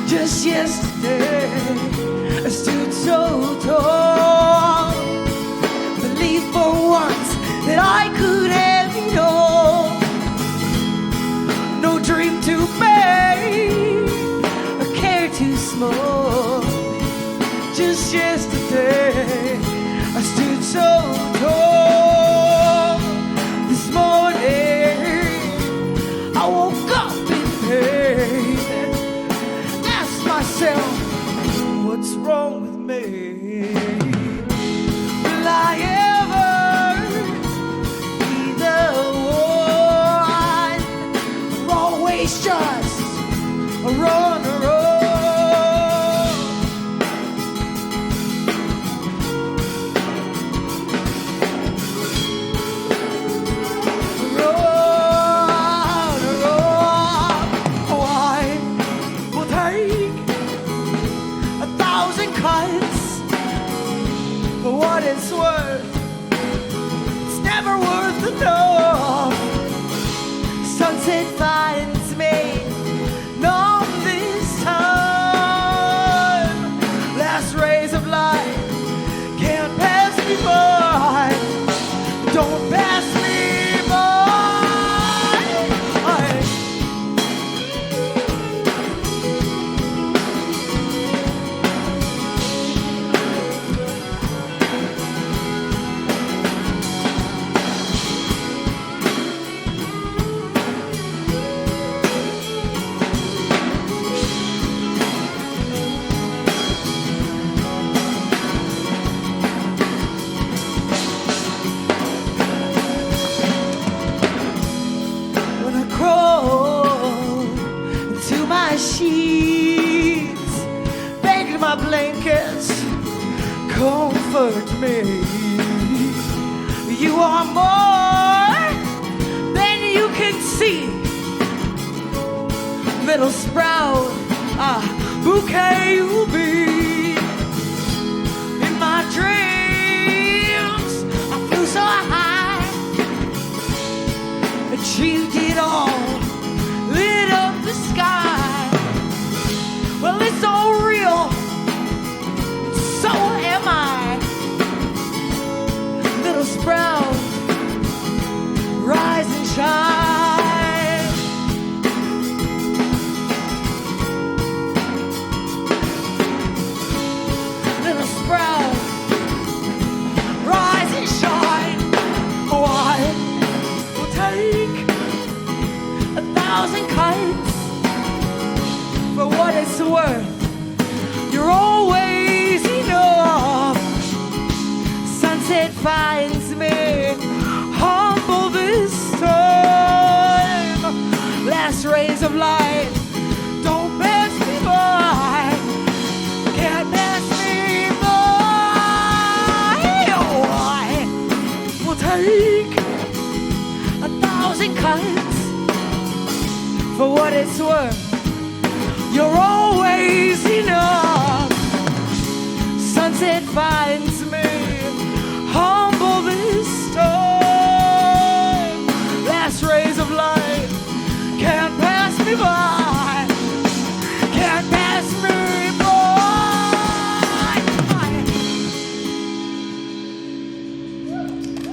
Just yesterday, I stood so tall, believed for once that I could have it all. No dream too big, a care too small. Just yesterday, I stood so tall. This morning, I woke up in pain. Myself, what's wrong with me? Will I ever be the one? I'm always just a runner-up. For what it's worth, it's never worth enough. Sunset finds me numb this time. Last rays of light can't pass me by. Don't pass me by. Sheets, begged my blankets, comfort me. You are more little sprout, a bouquet you'll be. In my dreams, I flew so high, achieved it all, lit up the sky. Well, it's all real, so am I. Little sprout, rise and shine. Little sprout, rise and shine. Oh, I will take 1,000 kites for what it's worth. You're always enough. Sunset finds me humble this time. Last rays of light don't pass me by, can't pass me by. Oh, I will take 1,000 kites for what it's worth. You're always enough. Sunset finds me humble this time. Last rays of light can't pass me by, can't pass me by.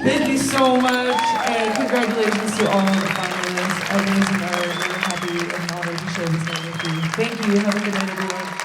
Thank you so much, and congratulations to all the finalists. I really are very happy and honored to share this night with you. Thank you. Have a good night, everyone.